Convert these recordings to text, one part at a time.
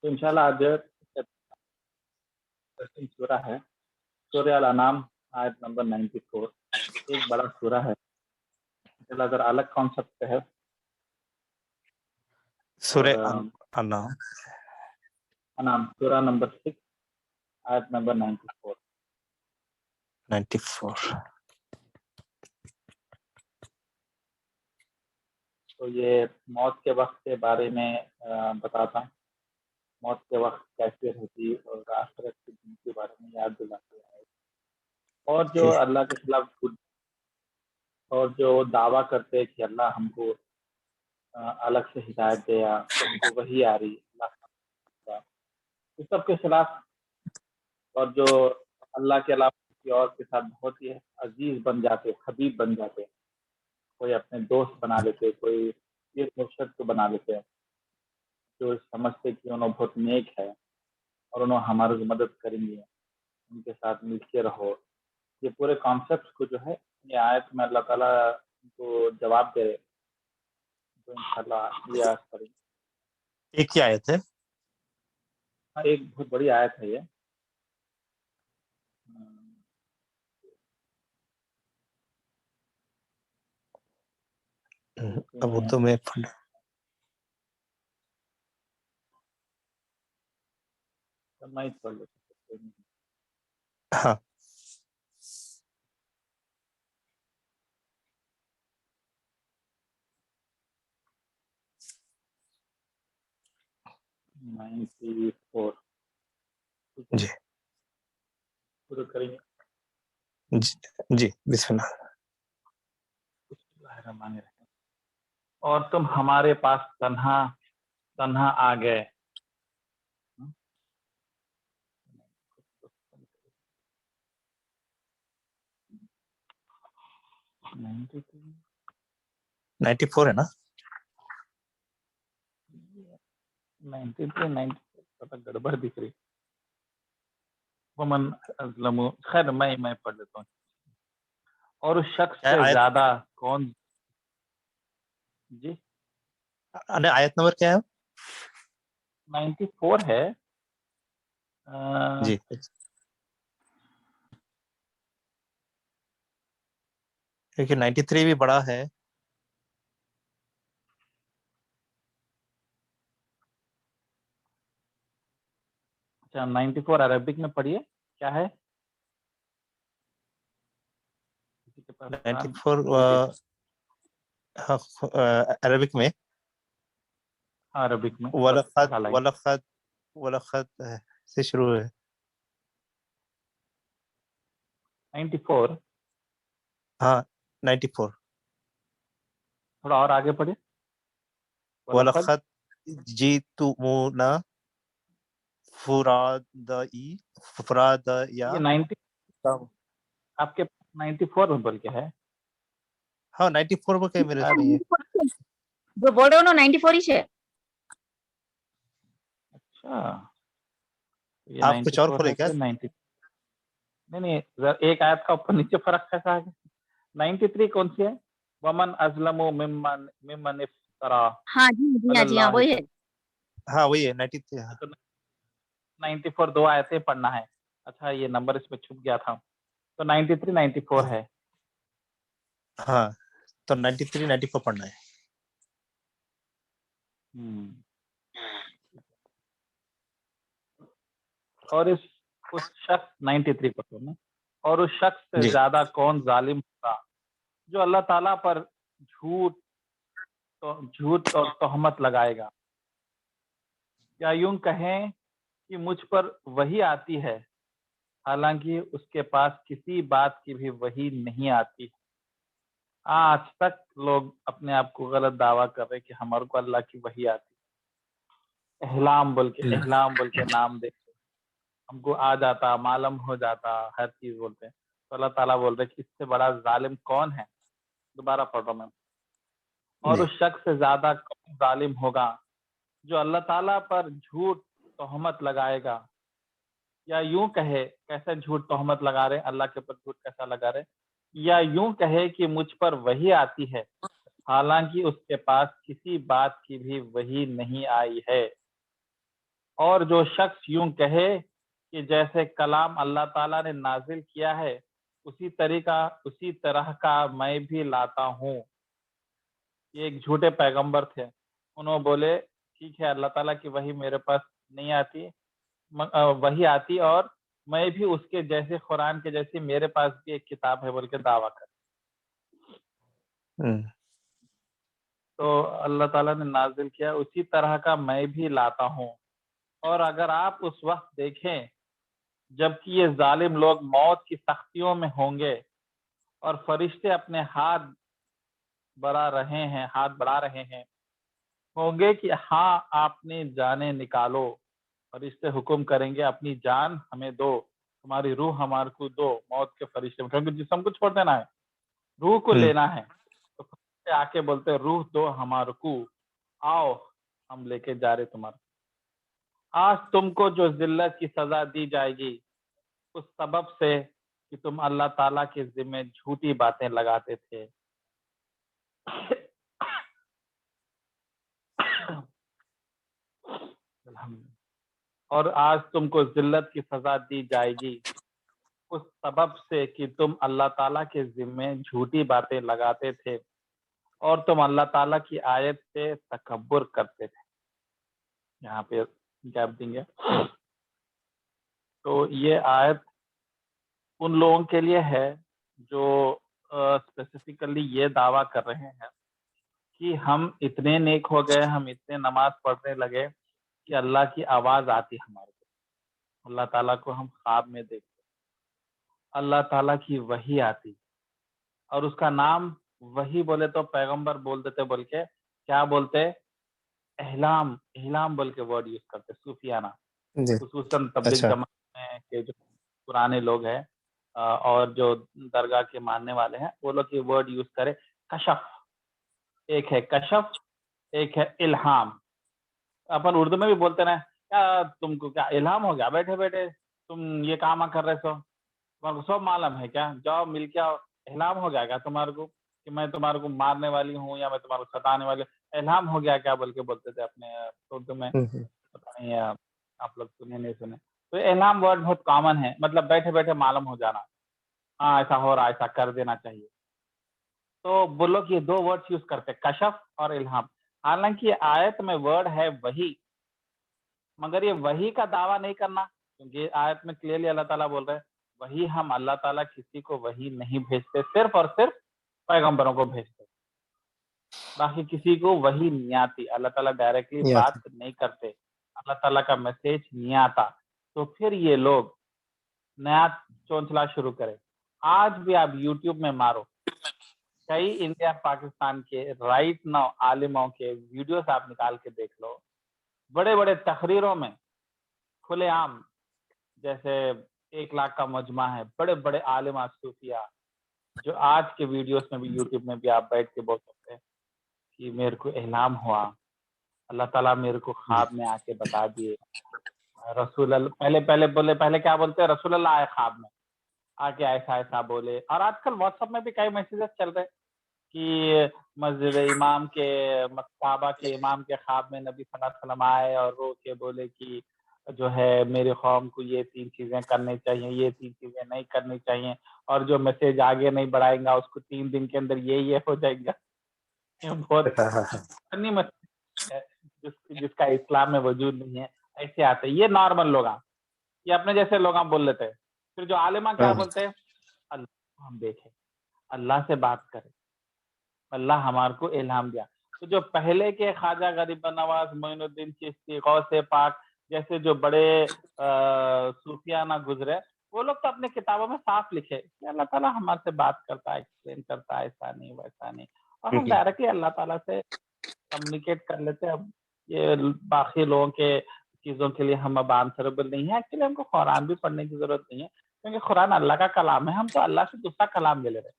तो इंशाल्लाह आज सूरा है सूरह अल-अनाम आयत नंबर 94। एक बड़ा सूरा है, इंशाल्लाह अगर अलग कॉन्सेप्ट पे है सूरह और अनाम अनाम सूरा नंबर 6 आयत नंबर 94। 94। तो ये मौत के वक्त के बारे में बताता है। मौत के वक्त कैफियत होती और आखिरत के दिन के बारे में याद दिलाती है। और जो अल्लाह के खिलाफ और जो दावा करते हैं कि अल्लाह हमको अलग से हिदायत दे या हमको वही आ रही अल्लाह, इस सब के खिलाफ। और जो अल्लाह के अलावा किसी और के साथ बहुत ही अजीज बन जाते, हबीब बन जाते, कोई अपने दोस्त बना लेते, कोई पीर मुर्शद को बना लेते हैं, जो समझते कि उन्होंने बहुत नेक है और उन्होंने हमारी मदद करेंगे, उनके साथ मिलके रहो। ये पूरे कॉन्सेप्ट को जो है ये आयत में अल्लाह ताला को जवाब दे रहे। तो इंशाल्लाह ये आज पढ़ेंगे। एक ही आयत है। एक बहुत बड़ी आयत है ये। अब तो मैं पढ़ लेता। हाँ। जी शुरू करेंगे। जी बिस्मिल्लाह। और तुम हमारे पास तन्हा आ गए। 94 है ना? 93 पता गड़बड़ दिख रही। वमन अज़लमु, खैर मैं पढ़ लेता हूँ। और उस शख्स से ज्यादा कौन। जी आयत नंबर क्या है? 94 है। जी क्योंकि 93 भी बड़ा है। अच्छा 94 अरबिक में पढ़िए क्या है। 94 अरबिक में अरबिक में वलखद से शुरू है। 94 हाँ 94। थोड़ा और आगे पढ़िए। वलखद जीतुमुना फुरादया। ये 90 आपके 94 में बोल के है। हाँ 94 में कहीं मेरे नहीं है। जो बोल रहे हो ना 94 ही है। अच्छा ये आप कुछ और खोले क्या? 90 नहीं एक आयत का ऊपर नीचे फर्क कैसा है। 93 कौन सी है? वमन अज़लमु मिम्मन इफ्तरा। हाँ जी हाँ वही है। हाँ वही है 93। हाँ। तो 94 दो आयतें पढ़ना है। अच्छा ये नंबर इसमें छुप गया था। तो 93 94 है। हाँ तो 93 94 पढ़ना है। और उस शख्स 93 को सुनना। और उस शख्स से ज्यादा कौन जालिम होगा जो अल्लाह ताला पर झूठ और तोहमत लगाएगा, या यूं कहें कि मुझ पर वही आती है हालांकि उसके पास किसी बात की भी वही नहीं आती। आज तक लोग अपने आप को गलत दावा कर रहे कि हमारे को अल्लाह की वही आती। एहलाम बोल के नाम दे हमको आ जाता, मालूम हो जाता, हर चीज बोलते हैं। तो अल्लाह ताला बोल रहे कि इससे बड़ा जालिम कौन है। दोबारा पढ़ रहा मैं। और उस शख्स से ज्यादा कौन जालिम होगा जो अल्लाह ताला पर झूठ तोहमत लगाएगा, या यूं कहे, कैसे झूठ तोहमत लगा रहे, अल्लाह के ऊपर झूठ कैसा लगा रहे, या यूं कहे कि मुझ पर वही आती है हालांकि उसके पास किसी बात की भी वही नहीं आई है। اور جو شخص یوں کہے کہ جیسے کلام اللہ تعالیٰ نے نازل کیا ہے اسی طرح کا میں بھی لاتا ہوں. یہ ایک جھوٹے پیغمبر تھے. انہوں بولے ٹھیک ہے اللہ تعالیٰ کی وحی میرے پاس نہیں آتی, وحی آتی اور میں بھی اس کے جیسے قرآن کے جیسے میرے پاس بھی ایک کتاب ہے بول کے دعویٰ کر. تو اللہ تعالیٰ نے نازل کیا اسی طرح کا میں بھی لاتا ہوں. اور اگر آپ اس وقت دیکھیں جبکہ یہ ظالم لوگ موت کی سختیوں میں ہوں گے اور فرشتے اپنے ہاتھ بڑھا رہے ہیں ہوں گے کہ ہاں آپ نے جانیں نکالو. فرشتے حکم کریں گے اپنی جان ہمیں دو, تمہاری روح ہمارے کو دو. موت کے فرشتے کیونکہ جسم کو چھوڑ دینا ہے, روح کو لینا ہے. تو فرشتے آ کے بولتے روح دو ہمارے کو, آؤ ہم لے کے جا رہے تمہارے. آج تم کو جو ذلت کی سزا دی جائے گی اس سبب سے کہ تم اللہ تعالیٰ کے ذمہ جھوٹی باتیں لگاتے تھے. اور آج تم کو ذلت کی سزا دی جائے گی اس سبب سے کہ تم اللہ تعالیٰ کے ذمہ جھوٹی باتیں لگاتے تھے اور تم اللہ تعالیٰ کی آیت سے تکبر کرتے تھے. یہاں پہ گیپ دیں گے. تو یہ آیت ان لوگوں کے لیے ہے جو اسپیسیفکلی یہ دعویٰ کر رہے ہیں کہ ہم اتنے نیک ہو گئے, ہم اتنے نماز پڑھنے لگے کہ اللہ کی آواز آتی ہمارے کو, اللہ تعالیٰ کو ہم خواب میں دیکھتے, اللہ تعالیٰ کی وحی آتی. اور اس کا نام وحی بولے تو پیغمبر بول دیتے بول کے کیا بولتے, احلام بول کے ورڈ یوز کرتے صوفیانہ, خصوصاً تبلیغ جماعت میں کے جو پرانے لوگ ہیں اور جو درگاہ کے ماننے والے ہیں وہ لوگ یہ ورڈ یوز کرے. کشف, ایک ہے کشف, ایک ہے الہام. اپن اردو میں بھی بولتے نا کیا تم کو کیا الہام ہو گیا بیٹھے بیٹھے تم یہ کام کر رہے سو, تمہارے کو سب معلوم ہے کیا, جاؤ مل کے آؤ. الہام ہو گیا کیا تمہارے کو کہ میں تمہارے کو مارنے والی ہوں یا میں تمہارے کو ستانے والی ہوں, الہام ہو گیا کیا بول کے بولتے تھے اپنے اردو میں. پتہ نہیں آپ لوگ سنے نہیں سنے. تو الہام ورڈ بہت کامن ہے, مطلب بیٹھے بیٹھے معلوم ہو جانا, ہاں ایسا ہو رہا, ایسا کر دینا چاہیے. تو وہ لوگ یہ دو ورڈ یوز کرتے کشف اور الہام. حالانکہ آیت میں ورڈ ہے وحی, مگر یہ وحی کا دعویٰ نہیں کرنا, کیونکہ آیت میں کلیئرلی اللہ تعالیٰ بول رہے ہیں وحی ہم اللہ تعالیٰ کسی کو وحی نہیں بھیجتے, صرف اور صرف پیغمبروں کو بھیجتے, باقی کسی کو وحی نہیں آتی. اللہ تعالیٰ ڈائریکٹلی بات نہیں کرتے, اللہ تعالیٰ کا میسج نہیں آتا. تو پھر یہ لوگ نیا چونچلا شروع کرے. آج بھی آپ یوٹیوب میں مارو, کئی انڈیا پاکستان کے رائٹ ناؤ عالموں کے ویڈیوز آپ نکال کے دیکھ لو, بڑے بڑے تقریروں میں کھلے عام, جیسے 1 لاکھ کا مجمع ہے, بڑے بڑے عالم صوفیہ جو آج کے ویڈیوز میں بھی یوٹیوب میں بھی آپ بیٹھ کے بول سکتے ہیں کہ میرے کو الہام ہوا, اللہ تعالیٰ میرے کو خواب میں آ کے بتا دیے. رسول اللہ پہلے کیا بولتے, رسول اللہ آئے خواب میں آ کے ایسا ایسا بولے. اور آج کل واٹس ایپ میں بھی کئی میسیجز چل رہے کہ مسجد امام کے کعبہ کے امام کے خواب میں نبی صلی اللہ علیہ وسلم آئے اور رو کے بولے کہ جو ہے میری قوم کو یہ 3 چیزیں کرنی چاہیے, یہ 3 چیزیں نہیں کرنی چاہیے, اور جو میسج آگے نہیں بڑھائے گا اس کو 3 دن کے اندر یہ ہو جائے گا. بہت فنی میسج ہے جس کا اسلام میں وجود نہیں ہے. ایسے آتے یہ نارمل لوگ, یہ اپنے جیسے لوگ بول لیتے. پھر جو عالمہ کیا بولتے ہیں, اللہ کو ہم دیکھیں, اللہ سے بات کریں, اللہ ہمارے کو الہام دیا. تو جو پہلے کے خواجہ غریب نواز, معین الدین چشتی, غوث پاک جیسے جو بڑے صوفیانہ گزرے, وہ لوگ تو اپنے کتابوں میں صاف لکھے کہ اللہ تعالیٰ ہمارے سے بات کرتا ہے, ایکسپلین کرتا ہے, ایسا نہیں ویسا نہیں, اور ہم ڈائریکٹلی اللہ تعالیٰ سے کمیونیکیٹ کر لیتے. اب یہ باقی لوگوں کے چیزوں کے لیے ہم اب آنسربل نہیں ہے. ایکچولی ہم کو قرآن بھی پڑھنے کی ضرورت نہیں ہے, کیونکہ قرآن اللہ کا کلام ہے. ہم تو اللہ سے دوسرا کلام لے لے رہے,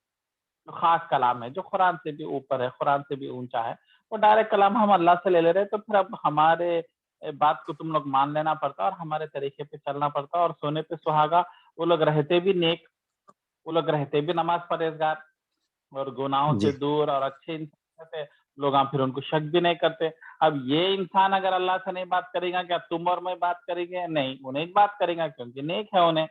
جو خاص کلام ہے, جو قرآن سے بھی اوپر ہے, قرآن سے بھی اونچا ہے, وہ ڈائریکٹ کلام ہم اللہ سے لے لے رہے. تو پھر اب ہمارے بات کو تم لوگ مان لینا پڑتا اور ہمارے طریقے پہ چلنا پڑتا. اور سونے پہ سہاگا, وہ لوگ رہتے بھی نیک, وہ لوگ رہتے بھی نماز پرہیزگار اور گناہوں سے دور اور اچھے انسان تھے, लोग फिर उनको शक भी नहीं करते। अब ये इंसान अगर अल्लाह से नहीं बात करेगा, क्या तुम और मैं बात करेंगे? नहीं, उन्हें बात करेगा क्योंकि नेक है उन्हें।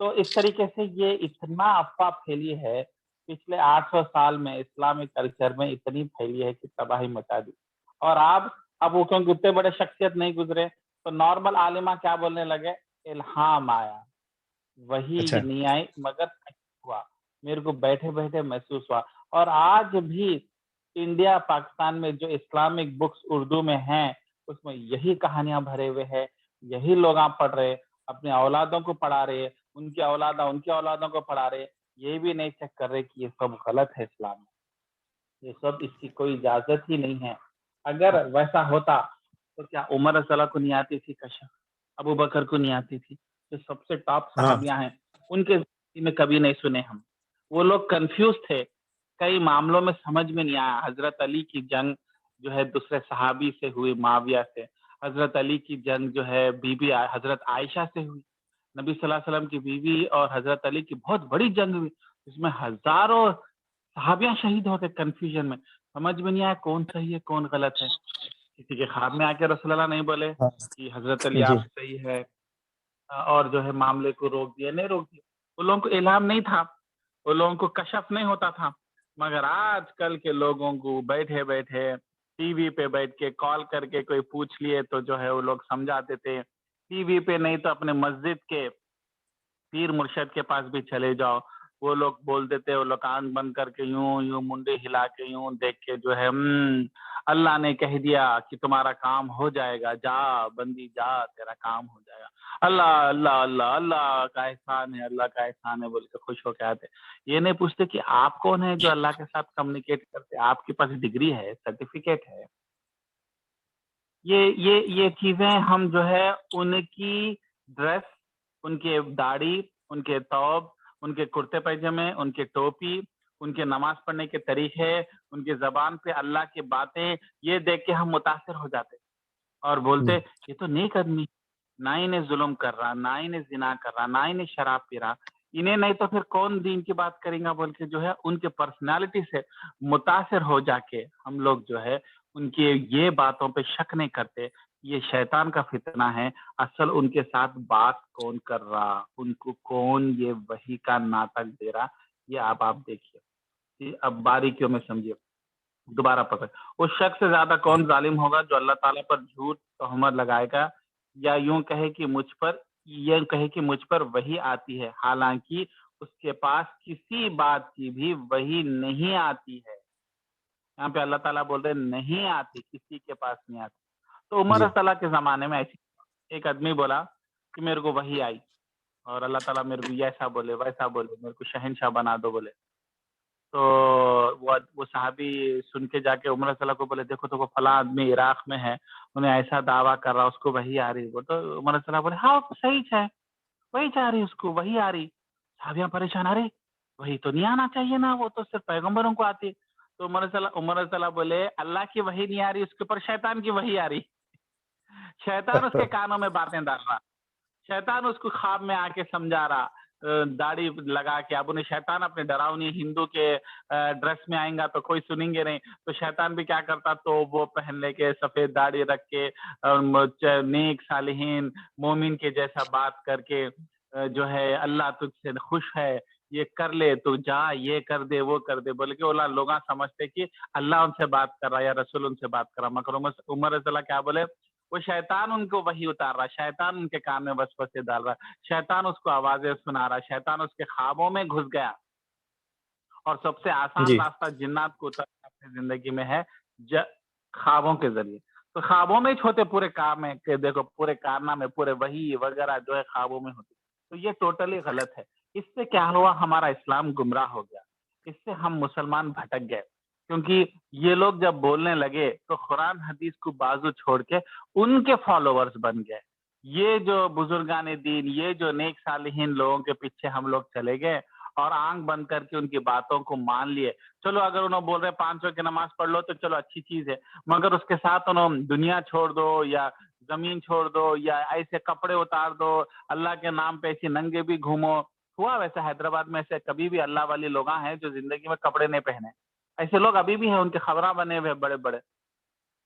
तो इस तरीके से ये इतना अफ़वाह फैली है, पिछले 800 साल में इस्लामिक कल्चर में इतनी फैली है कि तबाही मचा दी। और अब वो क्योंकि उतने बड़े शख्सियत नहीं गुजरे, तो नॉर्मल आलिमा क्या बोलने लगे, इल्हाम आया, वही अच्छा। नहीं आई मगर हुआ, मेरे को बैठे-बैठे महसूस हुआ। और आज भी इंडिया, पाकिस्तान में जो इस्लामिक बुक्स उर्दू में हैं, उसमें यही कहानियाँ भरे हुए हैं, यही लोग आप पढ़ रहे हैं, अपने औलादों को पढ़ा रहे हैं, उनकी औलादा उनकी औलादों को पढ़ा रहे हैं, ये भी नहीं चेक कर रहे कि ये सब गलत है इस्लाम में, ये सब इसकी कोई इजाज़त ही नहीं है। अगर वैसा होता, तो क्या उमर रज़ियल्लाहु को नहीं आती थी कशफ, अबू बकर को नहीं आती थी, जो सबसे टॉप हाँ। सहाबियाँ हैं, उनके में कभी नहीं सुने हम। वो लोग कन्फ्यूज़ थे, कई मामलों में समझ में नहीं आया। हज़रत अली की जंग जो है दूसरे सहाबी से हुई, मुआविया से। हज़रत अली की जंग जो है बीबी हज़रत आयशा से हुई। नबी सल्लल्लाहु अलैहि वसल्लम की बीवी और हज़रत अली की बहुत बड़ी जंग हुई, जिसमें हज़ारों सहाबियाँ शहीद हो गए कन्फ्यूजन में। समझ में नहीं आया कौन सही है, कौन गलत है। किसी के ख्वाब में आके रसूलुल्लाह नहीं बोले हाँ। कि हज़रत अली जी। आप सही है, और जो है मामले को रोक दिया, नहीं रोक दिया। उन लोगों को इल्हाम नहीं था, उन लोगों को कशफ नहीं होता था। मगर आजकल के लोगों को बैठे-बैठे टीवी पे बैठ के कॉल करके कोई पूछ लिए तो जो है वो लोग समझा देते। टीवी पे नहीं तो अपने मस्जिद के पीर मुर्शद के पास भी चले जाओ, वो लोग बोल देते, वो लोग आँख बंद करके यूँ मुंडी हिला के यूँ देख के जो है अल्लाह ने कह दिया कि तुम्हारा काम हो जाएगा, जा बंदी जा, तेरा काम हो जाएगा। अल्लाह, अल्लाह, अल्लाह, अल्लाह का एहसान है, अल्लाह का एहसान है बोल के खुश होके आते। ये नहीं पूछते कि आप कौन है जो अल्लाह के साथ कम्युनिकेट करते? आपके पास डिग्री है, सर्टिफ़िकेट है। ये चीज़ें हम जो है उनकी ड्रेस, उनके दाढ़ी, उनके तौब, उनके कुर्ते पैजामे, उनके टोपी, उनके नमाज़ पढ़ने के तरीके, उनकी ज़बान पे अल्लाह की बातें, ये देख के हम मुतासिर हो जाते और बोलते ये तो नेक आदमी, ना इन्हें ज़ुल्म कर रहा, ना इन्हें ज़िना कर रहा, ना इन्हें शराब पी रहा, इन्हें नहीं तो फिर कौन दीन की बात करेगा बोल के जो है उनके पर्सनैलिटी से मुतासिर हो जाके हम लोग जो है उनकी ये बातों पे शक नहीं करते। ये शैतान का फितना है, असल उनके साथ बात कौन कर रहा, उनको कौन ये वही का नाटक दे रहा, ये आप देखिए। कि अब बारीकियों में समझिए, दोबारा पकड़, उस शख्स से ज़्यादा कौन ज़ालिम होगा जो अल्लाह ताला पर झूठ तोहमत लगाएगा या यूँ कहे कि मुझ पर वही आती है, हालाँकि उसके पास किसी बात की भी वही नहीं आती है। यहाँ पे अल्लाह ताला बोल रहे हैं नहीं आती, किसी के पास नहीं आती। तो उमर जी। रज़ियल्लाहु के ज़माने में ऐसी एक आदमी बोला कि मेरे को वही आई और अल्लाह ताला मेरे को ये ऐसा बोले, वैसा बोले, मेरे को शहंशाह बना दो बोले। तो वो सहाबी सुन के जाके उमर रज़ियल्लाहु को बोले, देखो वो फलाँ आदमी इराक में है, उन्हें ऐसा दावा कर रहा, उसको वही आ रही है। वो तो उमर रज़ियल्लाहु बोले, हाँ, वो सही है, वही जा रही उसको, वही आ रही। साहबियाँ परेशान, अरे! वही तो नहीं आना चाहिए ना, वो तो सिर्फ़ पैगंबरों को आती है। तो उमर रज़ियल्लाहु बोले, अल्लाह की वही नहीं आ रही, उसके ऊपर शैतान की वही आ रही। शैतान उसके कानों में बातें डाल रहा। शैतान उसको ख्वाब में आके समझा रहा, दाढ़ी लगा के। अब उन्हें शैतान अपने डरावनी हिंदू के ड्रेस में आएगा तो कोई सुनेंगे नहीं, तो शैतान भी क्या करता, तो वो पहन लेके सफेद दाढ़ी रख के नेक सालिहीन मोमिन के जैसा बात करके जो है अल्लाह तुझसे खुश है, ये कर ले, तू जा, ये कर दे, वो कर दे बोले कि ओला लोग समझते कि अल्लाह उनसे बात कर रहा है या रसूल उनसे बात कर रहा। मगर उमर रज़ियल्लाहु क्या बोले, वो शैतान उनको वही उतार रहा, शैतान उनके कान में वसवसे डाल रहा, शैतान उसको आवाज़ें सुना रहा, शैतान उसके ख्वाबों में घुस गया। और सबसे आसान जी। रास्ता जिन्नात को उतारना अपनी ज़िंदगी में है ख्वाबों के ज़रिए। तो ख्वाबों में ही होते पूरे काम है कि देखो पूरे कारनामे, पूरे वही वगैरह जो है ख्वाबों में होते। तो ये टोटली गलत है। इससे क्या हुआ, हमारा इस्लाम गुमराह हो गया। इससे हम मुसलमान भटक गए। क्योंकि ये लोग जब बोलने लगे तो कुरान हदीस को बाजू छोड़ के उनके फॉलोवर्स बन गए। ये जो बुजुर्गान दीन, ये जो नेक सालिहीन लोगों के पीछे हम लोग चले गए और आंख बंद करके उनकी बातों को मान लिए। चलो अगर उन्होंने बोल रहे 5 वक्त की नमाज पढ़ लो तो चलो अच्छी चीज है, मगर उसके साथ उन्होंने दुनिया छोड़ दो या जमीन छोड़ दो या ऐसे कपड़े उतार दो, अल्लाह के नाम पे ऐसे नंगे भी घूमो। हुआ वैसे हैदराबाद में ऐसे कभी भी अल्लाह वाले लोग हैं जो जिंदगी में कपड़े नहीं पहने, ایسے لوگ ابھی بھی ہیں, ان کے خبراں بنے ہوئے بڑے بڑے.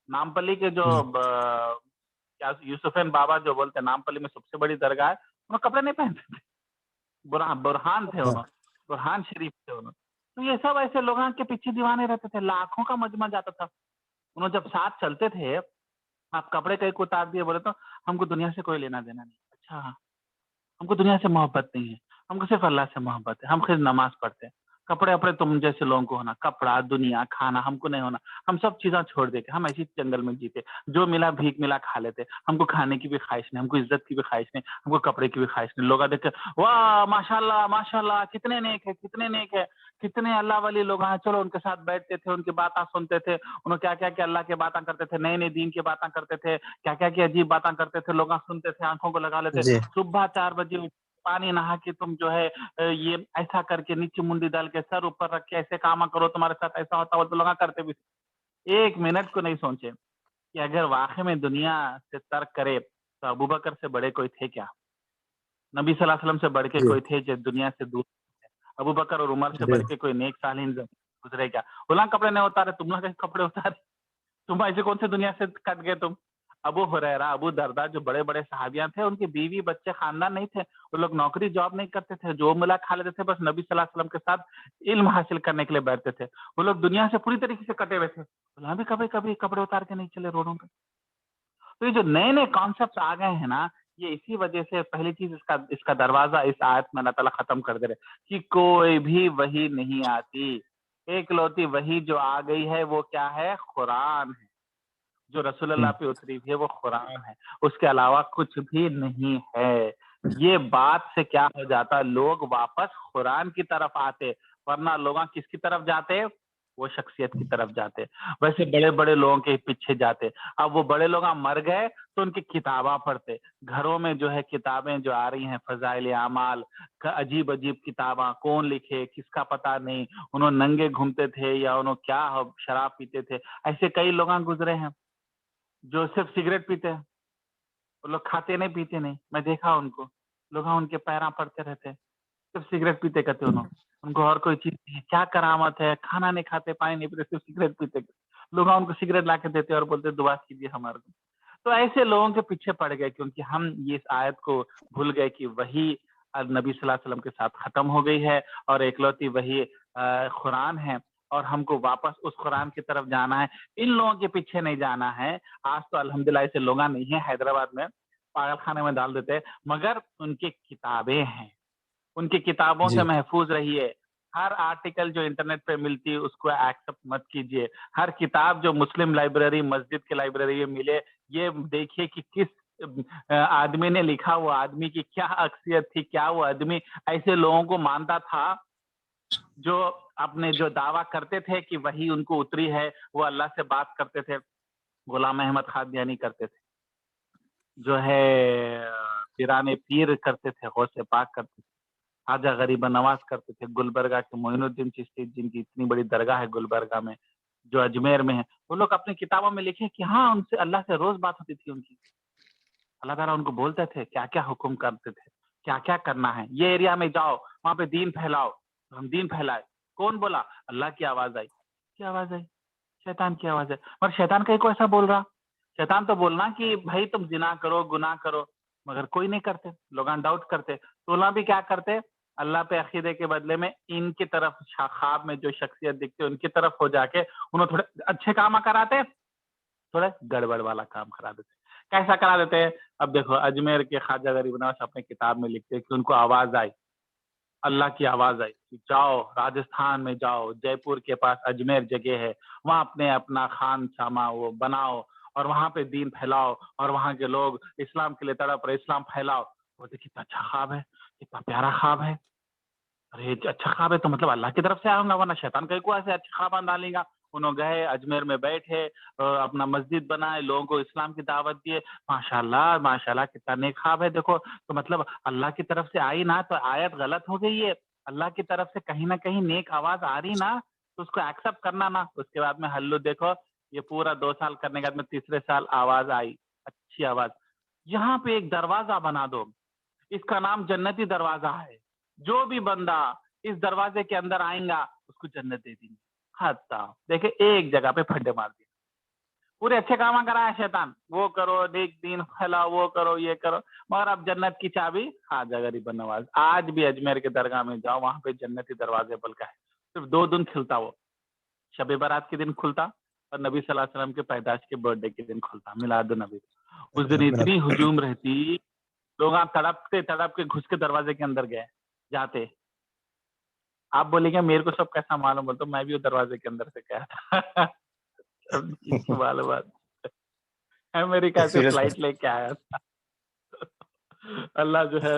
نامپلی کے جو کیا یوسفین بابا جو بولتے ہیں نامپلی میں سب سے بڑی درگاہ ہے, انہوں کپڑے نہیں پہنتے تھے, برہان تھے انہوں, برہان شریف تھے انہوں. تو یہ سب ایسے لوگوں کے پیچھے دیوانے رہتے تھے, لاکھوں کا مجمع جاتا تھا. انہوں جب ساتھ چلتے تھے, آپ کپڑے کہیں کو اتار دیے, بولے تو ہم کو دنیا سے کوئی لینا دینا نہیں. اچھا, ہم کو دنیا سے محبت نہیں ہے, ہم کو صرف اللہ سے محبت ہے, ہم خود نماز پڑھتے ہیں. کپڑے اپڑے تم جیسے لوگوں کو ہونا, کپڑا دنیا کھانا ہم کو نہیں ہونا. ہم سب چیزیں چھوڑ دے کے ہم ایسی جنگل میں جیتے, جو ملا بھیک ملا کھا لیتے. ہم کو کھانے کی بھی خواہش نہیں, ہم کو عزت کی بھی خواہش نہیں, ہم کو کپڑے کی بھی خواہش نہیں. لوگ دیکھتے واہ ماشاء اللہ کتنے نیک ہے, کتنے نیک ہے, کتنے اللہ والی لوگ ہیں. چلو ان کے ساتھ بیٹھتے تھے, ان کی باتیں سنتے تھے, انہوں کیا کیا کہ اللہ کی باتیں کرتے تھے, نئے نئے دین کی باتیں کرتے تھے, کیا کیا کہ عجیب باتیں کرتے تھے. لوگ سنتے تھے, آنکھوں کو لگا لیتے. صبح 4 بجے پانی نہا کے تم جو ہے یہ ایسا کر کے نیچے منڈی ڈال کے سر اوپر رکھ کے ایسے کام کرو, تمہارے ساتھ ایسا ہوتا ہو. تو لوگ کرتے بھی. 1 منٹ کو نہیں سوچے کہ اگر واقع میں دنیا سے ترک کرے تو ابوبکر سے بڑے کوئی تھے کیا, نبی صلی اللہ علیہ وسلم سے بڑھ کے کوئی تھے جو دنیا سے دور. ابوبکر اور عمر سے بڑھ کے کوئی نیک صالحین گزرے کیا. بولا کپڑے نہیں اتارے, تم لوگ کپڑے اتارے, تم ایسے کون سے دنیا سے کٹ گئے تم. ابو ہریرہ, ابو دردا جو بڑے بڑے صحابیاں تھے, ان کے بیوی بچے خاندان نہیں تھے, وہ لوگ نوکری جاب نہیں کرتے تھے, جو ملا کھا لیتے تھے, بس نبی صلی اللہ علیہ وسلم کے ساتھ علم حاصل کرنے کے لیے بیٹھتے تھے. وہ لوگ دنیا سے پوری طریقے سے کٹے ہوئے تھے, وہاں بھی کبھی کبھی کپڑے اتار کے نہیں چلے روڈوں پہ. تو یہ جو نئے نئے کانسیپٹ آ گئے ہیں نا, یہ اسی وجہ سے پہلی چیز اس کا دروازہ اس آیت میں اللہ تعالیٰ ختم کر دے رہے کہ کوئی بھی وحی نہیں آتی. ایک لوتی وحی جو آ گئی ہے وہ کیا ہے, قرآن ہے. جو رسول اللہ پہ اتری ہوئی ہے وہ قرآن ہے, اس کے علاوہ کچھ بھی نہیں ہے. یہ بات سے کیا ہو جاتا, لوگ واپس قرآن کی طرف آتے, ورنہ لوگ کس کی طرف جاتے, وہ شخصیت کی طرف جاتے, ویسے بڑے بڑے لوگوں کے پیچھے جاتے. اب وہ بڑے لوگ مر گئے تو ان کی کتاباں پڑھتے, گھروں میں جو ہے کتابیں جو آ رہی ہیں فضائل اعمال, عجیب عجیب کتاباں, کون لکھے کس کا پتہ نہیں. انہوں ننگے گھومتے تھے یا انہوں کیا شراب پیتے تھے. ایسے کئی لوگ گزرے ہیں جو صرف سگریٹ پیتے ہیں, وہ لوگ کھاتے نہیں پیتے نہیں. میں دیکھا ان کو, لوگ ان کے پیراں پڑتے رہتے, صرف سگریٹ پیتے کہتے انہوں, ان کو اور کوئی چیز نہیں. کیا کرامت ہے, کھانا نہیں کھاتے, پانی نہیں پیتے, صرف سگریٹ پیتے. لوگ ان کو سگریٹ لا کے دیتے اور بولتے دعا کیجیے ہمارے کو. تو ایسے لوگوں کے پیچھے پڑ گئے کیونکہ ہم یہ اس آیت کو بھول گئے کہ وہی نبی صلی اللہ علیہ وسلم کے ساتھ ختم ہو گئی ہے اور ایکلوتی وہی قرآن ہے, اور ہم کو واپس اس قرآن کی طرف جانا ہے. ان لوگوں کے پیچھے نہیں جانا ہے. آج تو الحمدللہ ایسے لوگ نہیں ہیں, حیدرآباد میں پاگل خانے میں ڈال دیتے, مگر ان کی کتابیں ہیں, ان کی کتابوں سے محفوظ رہیے. ہر آرٹیکل جو انٹرنیٹ پہ ملتی ہے اس کو ایکسپٹ مت کیجیے. ہر کتاب جو مسلم لائبریری, مسجد کی لائبریری میں ملے, یہ دیکھیے کہ کس آدمی نے لکھا, وہ آدمی کی کیا اکثریت تھی, کیا وہ آدمی ایسے لوگوں کو مانتا تھا جو اپنے جو دعویٰ کرتے تھے کہ وہی ان کو اتری ہے, وہ اللہ سے بات کرتے تھے. غلام احمد قادیانی کرتے تھے, جو ہے پیرانے پیر کرتے تھے, غوث پاک کرتے تھے, خواجہ غریب نواز کرتے تھے, گلبرگہ کے معین الدین چشتی جن کی اتنی بڑی درگاہ ہے گلبرگہ میں, جو اجمیر میں ہے, وہ لوگ اپنی کتابوں میں لکھے کہ ہاں ان سے اللہ سے روز بات ہوتی تھی ان کی. اللہ تعالیٰ ان کو بولتے تھے کیا کیا حکم کرتے تھے, کیا کیا کرنا ہے. یہ ایریا میں جاؤ, وہاں پہ دین پھیلاؤ. ہم دین پھیلائے. کون بولا؟ اللہ کی آواز آئی. کیا آواز آئی؟ شیطان کی آواز ہے. اور شیطان کہیں کو ایسا بول رہا, شیطان تو بولنا کہ بھائی تم زنا کرو, گناہ کرو, مگر کوئی نہیں کرتے. لوگ ڈاؤٹ کرتے, تو اللہ بھی کیا کرتے, اللہ پہ عقیدے کے بدلے میں ان کی طرف خواب میں جو شخصیت دکھتے ان کی طرف ہو جا کے انہوں تھوڑے اچھے کام کراتے, تھوڑے گڑبڑ والا کام کرا دیتے. کیسا کرا دیتے ہیں؟ اب دیکھو اجمیر کے خواجہ غریب نواز اپنے کتاب میں لکھتے کہ ان کو آواز آئی, اللہ کی آواز آئی, جاؤ راجستھان میں جاؤ, جے پور کے پاس اجمیر جگہ ہے, وہاں اپنا خان ساما وہ بناؤ اور وہاں پہ دین پھیلاؤ, اور وہاں کے لوگ اسلام کے لیے تڑپ رہے, اسلام پھیلاؤ. وہ دیکھیں کتنا اچھا خواب ہے, کتنا پیارا خواب ہے. ارے اچھا خواب ہے تو مطلب اللہ کی طرف سے آؤں گا, ورنہ شیطان کہیں کو ایسے اچھا خواب ڈالیں گا. انہوں گئے اجمیر میں بیٹھے, اپنا مسجد بنائے, لوگوں کو اسلام کی دعوت دیے. ماشاءاللہ کتنا نیک خواب ہے. دیکھو تو مطلب اللہ کی طرف سے آئی نا, تو آیت غلط ہو گئی ہے. اللہ کی طرف سے کہیں نہ کہیں نیک آواز آ رہی نا, تو اس کو ایکسپٹ کرنا نا. اس کے بعد میں ہلو دیکھو, یہ پورا 2 سال کرنے کے بعد میں تیسرے سال آواز آئی, اچھی آواز. یہاں پہ ایک دروازہ بنا دو, اس کا نام جنتی دروازہ ہے. جو بھی بندہ اس دروازے کے اندر آئیں گا اس کو جنت دے دیں گے. हत्ता देखे एक जगह पे फड्डे मार दिए, पूरे अच्छे काम कराया शैतान, वो करो, नेक दीन फैलाओ, वो करो, ये करो, मगर अब जन्नत की चाबी ख्वाजा गरीब नवाज। आज भी अजमेर के दरगाह में जाओ, वहां पे जन्नती दरवाजे पर का है, सिर्फ 2 दिन खुलता वो, शब बारात के दिन खुलता और नबी सल्लल्लाहु अलैहि वसल्लम के पैदाइश के बर्थडे के दिन खुलता, मिलाद नबी। उस दिन इतनी हुजूम रहती, लोग तड़पते तड़प के घुस के दरवाजे के अंदर गए जाते। आप बोलेंगे मेरे को सब कैसा मालूम, बोल तो मैं भी वो दरवाजे के अंदर से गया था। सब किसको मालूम है, अमेरिका से फ्लाइट लेके आया था। अल्लाह जो है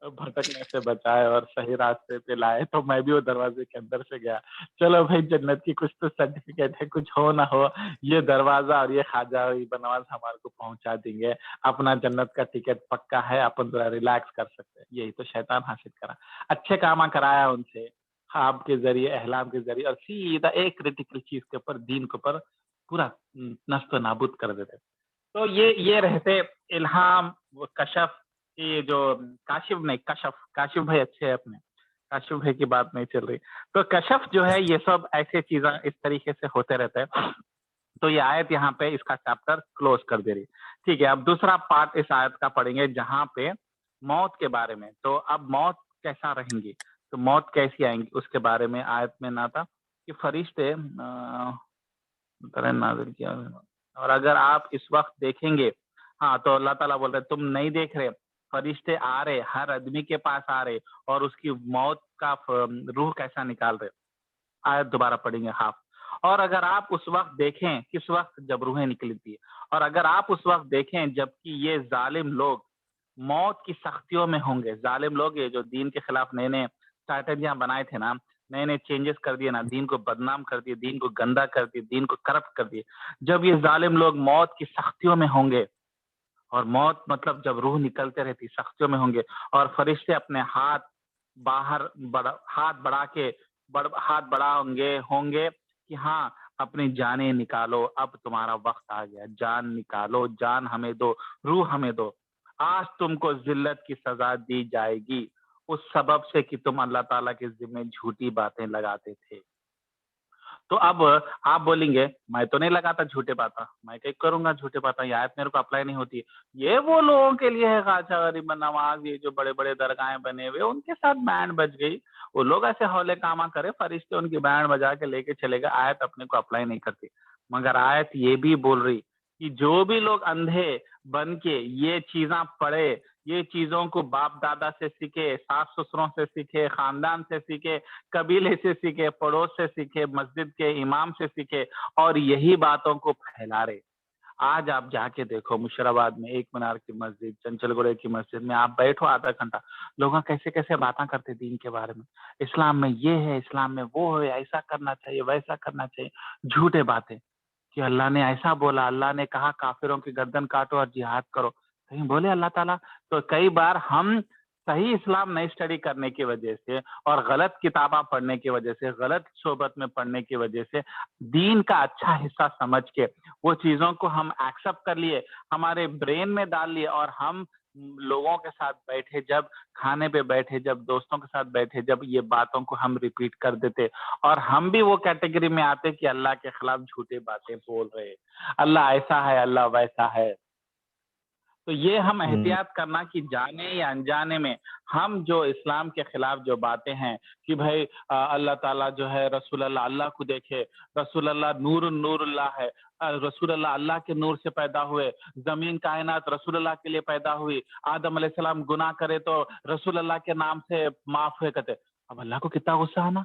भटकने से बचाए और सही रास्ते पे लाए, तो मैं भी वो दरवाजे के अंदर से गया। चलो भाई, जन्नत की कुछ तो सर्टिफिकेट है, कुछ हो ना हो ये दरवाजा और ये ख्वाजा बनवाज हमारे को पहुंचा देंगे, अपना जन्नत का टिकट पक्का है, अपन थोड़ा रिलैक्स कर सकते हैं। यही तो शैतान हासिल करा, अच्छे काम कराया उनसे, ख्वाब के जरिए, अहलाम के जरिए, और सीधा एक क्रिटिकल चीज के ऊपर, दीन के ऊपर पूरा नस्त नाबूद कर देते। तो ये रहते इल्हाम, कशफ, ये जो काशिफ नहीं, कशफ, काशिफ भाई अच्छे है अपने, काशिफ भाई की बात नहीं चल रही। तो कशफ जो है, ये सब ऐसे चीजें इस तरीके से होते रहते हैं। तो ये आयत यहाँ पे इसका चैप्टर क्लोज कर दे रही। ठीक है, अब दूसरा पार्ट इस आयत का पढ़ेंगे जहाँ पे मौत के बारे में। तो अब मौत कैसा रहेंगी, तो मौत कैसी आएंगी उसके बारे में आयत में ना था कि फरिश्ते नाज़िल किया। और अगर आप इस वक्त देखेंगे, हाँ, तो अल्लाह ताला बोल रहे तुम नहीं देख रहे, फरिश्ते आ रहे, हर आदमी के पास आ रहे, और उसकी मौत का रूह कैसा निकाल रहे। आयत दोबारा पढ़ेंगे हाफ। और अगर आप उस वक्त देखें, किस वक्त, जब रूहें निकलती है, और अगर आप उस वक्त देखें जबकि ये जालिम लोग मौत की सख्तियों में होंगे। जालिम लोग ये जो दीन के खिलाफ नए नए स्ट्रैटेजियां बनाए थे ना, नए नए चेंजेस कर दिए ना, दीन को बदनाम कर दिए, दीन को गंदा कर दिए, दीन को करप्ट कर दिए, जब ये जालिम लोग मौत की सख्तियों में होंगे, और मौत मतलब जब रूह निकलते रहती सख्तियों में होंगे, और फरिश्ते अपने हाथ हाथ बढ़ा होंगे कि हाँ, अपनी जानें निकालो, अब तुम्हारा वक्त आ गया, जान निकालो, जान हमें दो, रूह हमें दो, आज तुमको जिल्लत की सजा दी जाएगी उस सबब से कि तुम अल्लाह ताला के जिम्मे झूठी बातें लगाते थे। तो अब आप बोलेंगे मैं तो नहीं लगाता झूठे बातें, मैं क्या करूंगा झूठे बातें, ये आयत मेरे को अप्लाई नहीं होती। ये वो लोगों के लिए है, ख्वाजा गरीब नवाज, ये जो बड़े बड़े दरगाहें बने हुए, उनके साथ बैंड बज गई, वो लोग ऐसे हौले कामा करे, फरिश्ते उनकी बैंड बजा के लेके चले गए, आयत अपने को अप्लाई नहीं करती। मगर आयत ये भी बोल रही कि जो भी लोग अंधे बन के ये चीज़ां पढ़े, ये चीजों को बाप दादा से सीखे, सास ससुरों से सीखे, खानदान से सीखे, कबीले से सीखे, पड़ोस से सीखे, मस्जिद के इमाम से सीखे, और यही बातों को फैला रहे। आज आप जाके देखो मुशराबाद में एक मीनार की मस्जिद, चंचलगुड़े की मस्जिद में आप बैठो आधा घंटा, लोग कैसे कैसे बातें करते दीन के बारे में, इस्लाम में ये है, इस्लाम में वो है, ऐसा करना चाहिए, वैसा करना चाहिए, झूठे बातें कि अल्लाह ने ऐसा बोला, अल्लाह ने कहा काफिरों की गर्दन काटो और जिहाद करो, कहीं बोले अल्लाह ताला। तो कई बार हम सही इस्लाम नहीं स्टडी करने की वजह से, और गलत किताबा पढ़ने की वजह से, गलत सोबत में पढ़ने की वजह से, दीन का अच्छा हिस्सा समझ के वो चीजों को हम एक्सेप्ट कर लिए, हमारे ब्रेन में डाल लिए, और हम लोगों के साथ बैठे, जब खाने पे बैठे, जब दोस्तों के साथ बैठे, जब ये बातों को हम रिपीट कर देते, और हम भी वो कैटेगरी में आते कि अल्लाह के खिलाफ झूठे बातें बोल रहे, अल्लाह ऐसा है, अल्लाह वैसा है। तो ये हम एहतियात करना कि जाने या अनजाने में हम जो इस्लाम के खिलाफ जो बातें हैं कि भाई अल्लाह ताला जो है, रसूल अल्लाह अल्लाह को देखे, रसूल अल्लाह नूरुल्लाह है, रसूल अल्लाह अल्लाह के नूर से पैदा हुए, जमीन कायनात रसूल अल्लाह के लिए पैदा हुई, आदम अलैहिस्सलाम गुनाह करे तो रसूल अल्लाह के नाम से माफ हुए कहते। अब अल्लाह को कितना गुस्सा आना,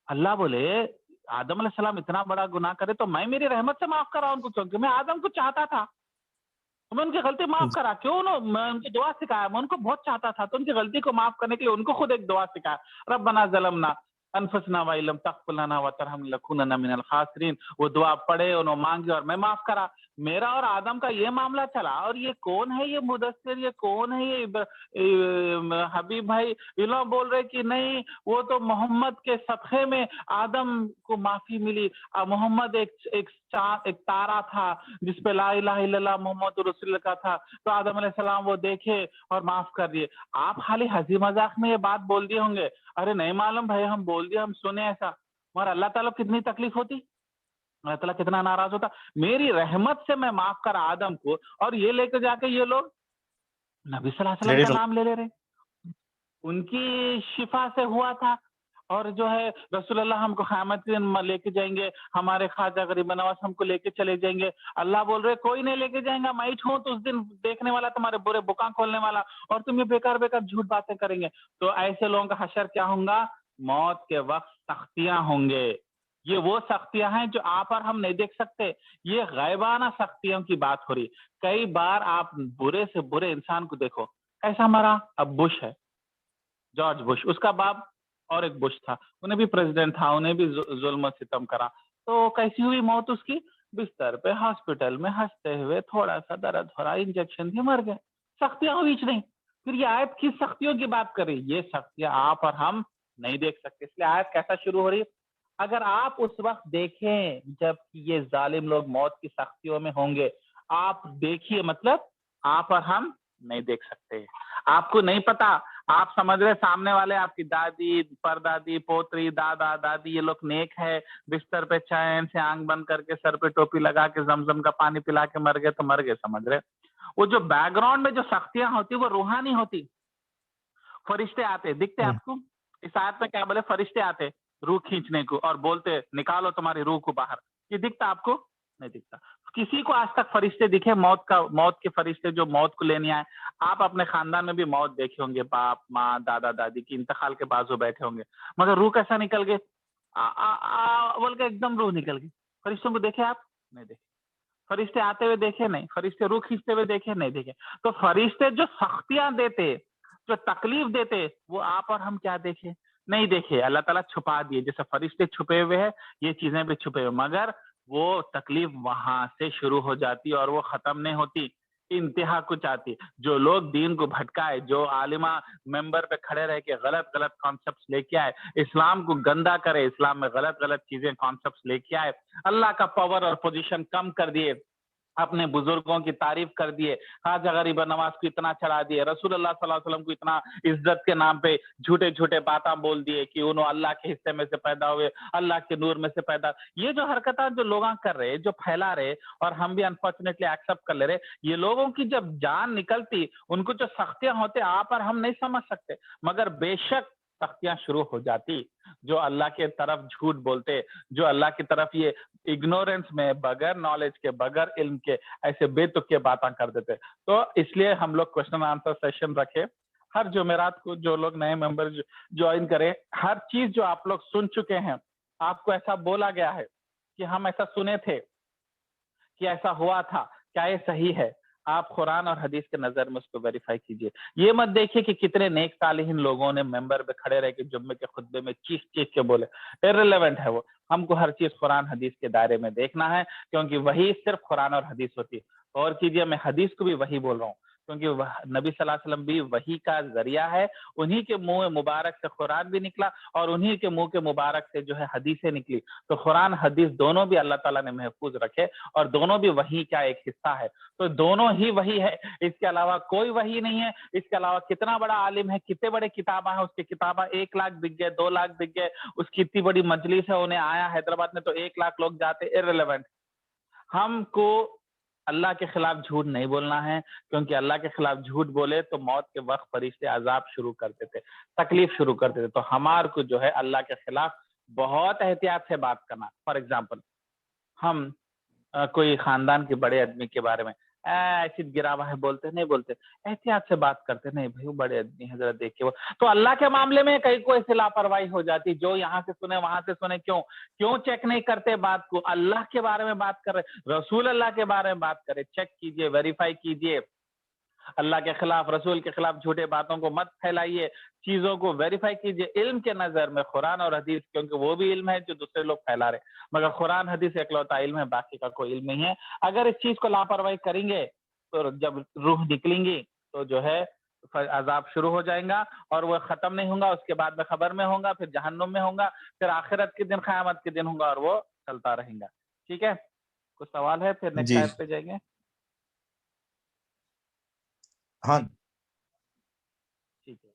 अल्लाह बोले आदम अलैहिस्सलाम इतना बड़ा गुनाह करे तो मैं मेरी रहमत से माफ करा उनको, क्योंकि मैं आदम को चाहता था, मैं उनकी गलती माफ करा, क्यों ना, मैं उनको दुआ सिखाया, मैं उनको बहुत चाहता था, तो उनकी गलती को माफ करने के लिए उनको खुद एक दुआ सिखाया, रब्बना ज़लमना अनफुसना व इल्लम तग़फिर लना व तरहमना लनकुनन्ना मिनल खासिरीन। वो दुआ पढ़े, उन्होंने मांगी और मैं माफ करा। मेरा और आदम का ये मामला चला, और ये कौन है, ये मुदस्सिर, ये कौन है, ये हबीब भाई, ये लोग बोल रहे कि नहीं वो तो मोहम्मद के सदक़े में आदम को माफी मिली, मोहम्मद एक तारा था जिसपे ला इलाहा इल्लल्लाह मोहम्मद रसूलुल्लाह का था, तो आदम अलैहिस्सलाम वो देखे और माफ कर दिए। आप खाली हंसी मजाक में ये बात बोल दिए होंगे, अरे नहीं मालूम भाई, हम बोल दिए, हम सुने ऐसा। مگر اللہ تعالیٰ کو کتنی تکلیف ہوتی, اللہ تعالیٰ کتنا ناراض ہوتا. میری رحمت سے میں معاف کر آدم کو, اور یہ لے کے جا کے یہ لوگ نبی صلی اللہ علیہ وسلم کا نام لے رہے, ان کی شفا سے ہوا تھا. اور جو ہے رسول اللہ ہم کو قیامت کے دن لے کے جائیں گے, ہمارے خواجہ غریب نواز ہم کو لے کے چلے جائیں گے. اللہ بول رہے کوئی نہیں لے کے جائیں گا, میں ہی ہوں, تو اس دن دیکھنے والا تمہارے برے بکاں کھولنے والا, اور تم یہ بیکار بیکار جھوٹ باتیں کریں گے. تو ایسے لوگوں کا حشر کیا ہوگا, موت کے وقت سختیاں ہوں گے. یہ وہ سختیاں ہیں جو آپ اور ہم نہیں دیکھ سکتے, یہ غیبانہ سختیوں کی بات ہو رہی. کئی بار آپ برے سے برے انسان کو دیکھو, ایسا ہمارا اب بش ہے, جارج بش, اس کا باپ اور ایک بش تھا, انہیں بھی پریزیڈنٹ تھا, انہیں بھی ظلم و ستم کرا. تو کیسی ہوئی موت اس کی, بستر پہ ہاسپٹل میں ہنستے ہوئے, تھوڑا سا درد ہو رہا, انجیکشن بھی, مر گئے. سختیاں ہوئی نہیں. پھر یہ آیت کس سختیوں کی بات کر رہی, یہ سختیاں آپ اور ہم نہیں دیکھ سکتے. اس لیے آیت کیسا شروع ہو رہی, اگر آپ اس وقت دیکھیں جب یہ ظالم لوگ موت کی سختیوں میں ہوں گے, آپ دیکھیے, مطلب آپ اور ہم نہیں دیکھ سکتے. آپ کو نہیں پتا, آپ سمجھ رہے سامنے والے آپ کی دادی, پردادی, پوتری, دادا, دادی, یہ لوگ نیک ہے, بستر پہ چین سے آنکھ بند کر کے, سر پہ ٹوپی لگا کے, زمزم کا پانی پلا کے مر گئے, تو مر گئے, سمجھ رہے. وہ جو بیک گراؤنڈ میں جو سختیاں ہوتی وہ روحانی ہوتی. فرشتے آتے, دکھتے آپ کو, اس آیت میں کیا بولے, فرشتے آتے روح کھینچنے کو, اور بولتے نکالو تمہاری روح کو باہر. یہ دکھتا آپ کو, نہیں دکھتا. کسی کو آج تک فرشتے دکھے, موت کے فرشتے جو موت کو لینے آئے؟ آپ اپنے خاندان میں بھی موت دیکھے ہوں گے, باپ, ماں, دادا, دادی کی انتقال کے بازو بیٹھے ہوں گے, مگر روح کیسا نکل گئے, بول کے ایک دم روح نکل گئی. فرشتوں کو دیکھے آپ, نہیں دیکھے. فرشتے آتے ہوئے دیکھے نہیں, فرشتے روح کھینچتے ہوئے دیکھے نہیں دیکھے. تو فرشتے جو سختیاں دیتے, جو تکلیف دیتے, وہ آپ اور ہم کیا دیکھے, نہیں دیکھے. اللہ تعالیٰ چھپا دیے, جیسے فرشتے چھپے ہوئے ہیں, یہ چیزیں بھی چھپے ہوئے, مگر وہ تکلیف وہاں سے شروع ہو جاتی اور وہ ختم نہیں ہوتی, انتہا کچھ آتی. جو لوگ دین کو بھٹکائے, جو عالمہ ممبر پہ کھڑے رہ کے غلط غلط کانسیپٹس لے کے آئے, اسلام کو گندا کرے, اسلام میں غلط غلط چیزیں, کانسیپٹس لے کے آئے, اللہ کا پاور اور پوزیشن کم کر دیے, اپنے بزرگوں کی تعریف کر دیے, خواجہ غریب نواز کو اتنا چڑھا دیے, رسول اللہ صلی اللہ علیہ وسلم کو اتنا عزت کے نام پہ جھوٹے جھوٹے باتیں بول دیے کہ انہوں اللہ کے حصے میں سے پیدا ہوئے, اللہ کے نور میں سے پیدا. یہ جو حرکتیں جو لوگ کر رہے, جو پھیلا رہے, اور ہم بھی انفارچونیٹلی ایکسپٹ کر لے رہے, یہ لوگوں کی جب جان نکلتی, ان کو جو سختیاں ہوتے, آپ اور ہم نہیں سمجھ سکتے, مگر بے شک سختیاں شروع ہو جاتی. جو اللہ کے طرف جھوٹ بولتے, جو اللہ کی طرف یہ اگنورینس میں, بغیر نالج کے, بغیر علم کے ایسے بے تکے باتیں کر دیتے. تو اس لیے ہم لوگ کوشچن آنسر سیشن رکھے ہر جمعرات کو, جو لوگ نئے ممبر جوائن کریں. ہر چیز جو آپ لوگ سن چکے ہیں, آپ کو ایسا بولا گیا ہے کہ ہم ایسا سنے تھے کہ ایسا ہوا تھا, کیا یہ صحیح ہے, آپ قرآن اور حدیث کے نظر میں اس کو ویریفائی کیجئے. یہ مت دیکھیے کہ کتنے نیک صالحین لوگوں نے ممبر پہ کھڑے رہ کے جمعے کے خطبے میں چیخ چیخ کے بولے, ایرریلیونٹ ہے وہ. ہم کو ہر چیز قرآن حدیث کے دائرے میں دیکھنا ہے, کیونکہ وہی صرف قرآن اور حدیث ہوتی ہے. اور کیجئے, میں حدیث کو بھی وہی بول رہا ہوں, کیونکہ نبی صلی اللہ علیہ وسلم بھی وہی کا ذریعہ ہے. انہی کے منہ مبارک سے قرآن بھی نکلا, اور انہی کے منہ کے مبارک سے جو ہے حدیثیں نکلی. تو قرآن حدیث دونوں بھی اللہ تعالیٰ نے محفوظ رکھے, اور دونوں بھی وہی کا ایک حصہ ہے. تو دونوں ہی وہی ہے, اس کے علاوہ کوئی وہی نہیں ہے. اس کے علاوہ کتنا بڑا عالم ہے, کتنے بڑے کتابیں ہیں, اس کی کتابیں 1 لاکھ بک گئے, 2 لاکھ بک گئے, اس کی اتنی بڑی مجلس ہے, انہیں آیا حیدرآباد میں تو 1 لاکھ لوگ جاتے, ایرریلیونٹ. ہم کو اللہ کے خلاف جھوٹ نہیں بولنا ہے, کیونکہ اللہ کے خلاف جھوٹ بولے تو موت کے وقت فرشتے عذاب شروع کرتے تھے, تکلیف شروع کرتے تھے. تو ہمارے کو جو ہے اللہ کے خلاف بہت احتیاط سے بات کرنا. فار ایگزامپل, ہم کوئی خاندان کے بڑے آدمی کے بارے میں ایسی گرا ہوا ہے بولتے نہیں بولتے, احتیاط سے بات کرتے, نہیں بھائی وہ بڑے آدمی ہیں, ذرا دیکھ کے وہ. تو اللہ کے معاملے میں کئی کو ایسی لاپرواہی ہو جاتی, جو یہاں سے سنے وہاں سے سنے, کیوں چیک نہیں کرتے بات کو. اللہ کے بارے میں بات کر رہے, رسول اللہ کے بارے میں بات کرے, چیک کیجئے, ویریفائی کیجئے. اللہ کے خلاف, رسول کے خلاف جھوٹے باتوں کو مت پھیلائیے, چیزوں کو ویریفائی کیجئے علم کے نظر میں, قرآن اور حدیث, کیونکہ وہ بھی علم ہے جو دوسرے لوگ پھیلا رہے, مگر قرآن حدیث اکلوتا علم ہے, باقی کا کوئی علم نہیں ہے. اگر اس چیز کو لاپرواہی کریں گے تو جب روح نکلیں گی تو جو ہے عذاب شروع ہو جائیں گا, اور وہ ختم نہیں ہوں گا, اس کے بعد میں خبر میں ہوں گا, پھر جہنم میں ہوں گا, پھر آخرت کے دن, قیامت کے دن ہوں گا, اور وہ چلتا رہیں گا. ٹھیک ہے, کچھ سوال ہے, پھر نیکسٹ جی آیت پہ جائیں گے. ہاں ٹھیک ہے,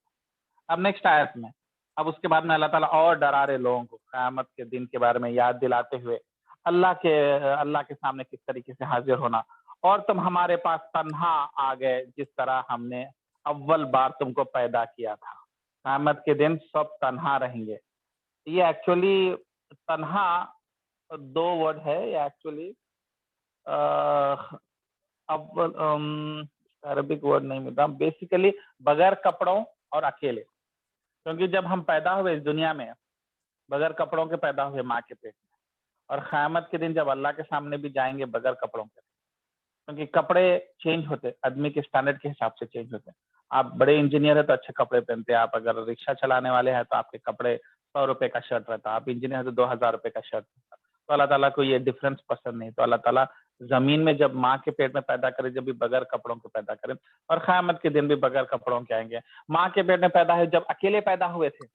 اب نیکسٹ آیت میں اب اس کے بعد میں اللہ تعالیٰ اور ڈرا رہے لوگوں کو قیامت کے دن کے بارے میں یاد دلاتے ہوئے اللہ کے سامنے کس طریقے سے حاضر ہونا. اور تم ہمارے پاس تنہا آ گئے جس طرح ہم نے اول بار تم کو پیدا کیا تھا. قیامت کے دن سب تنہا رہیں گے. یہ ایکچولی تنہا دو ورڈ ہے. یہ ایکچولی اول عربک ورڈ نہیں ملتا. بیسیکلی بغیر کپڑوں اور اکیلے. کیونکہ جب ہم پیدا ہوئے اس دنیا میں بغیر کپڑوں کے پیدا ہوئے ماں کے پیٹ میں, اور قیامت کے دن جب اللہ کے سامنے بھی جائیں گے بغیر کپڑوں کے, کیونکہ کپڑے چینج ہوتے آدمی کے اسٹینڈرڈ کے حساب سے چینج ہوتے ہیں. آپ بڑے انجینئر ہیں تو اچھے کپڑے پہنتے ہیں. آپ اگر رکشا چلانے والے ہیں تو آپ کے کپڑے 100 روپے کا شرٹ رہتا. آپ انجینئر ہیں تو 2000 روپے کا شرٹ رہتا. تو اللہ تعالیٰ کو یہ ڈفرینس پسند نہیں. تو اللہ تعالیٰ زمین میں جب ماں کے پیٹ میں پیدا کرے جب بھی بغیر کپڑوں کے پیدا کریں, اور قیامت کے دن بھی بغیر کپڑوں کے آئیں گے. ماں کے پیٹ میں پیدا ہے جب اکیلے پیدا ہوئے تھے,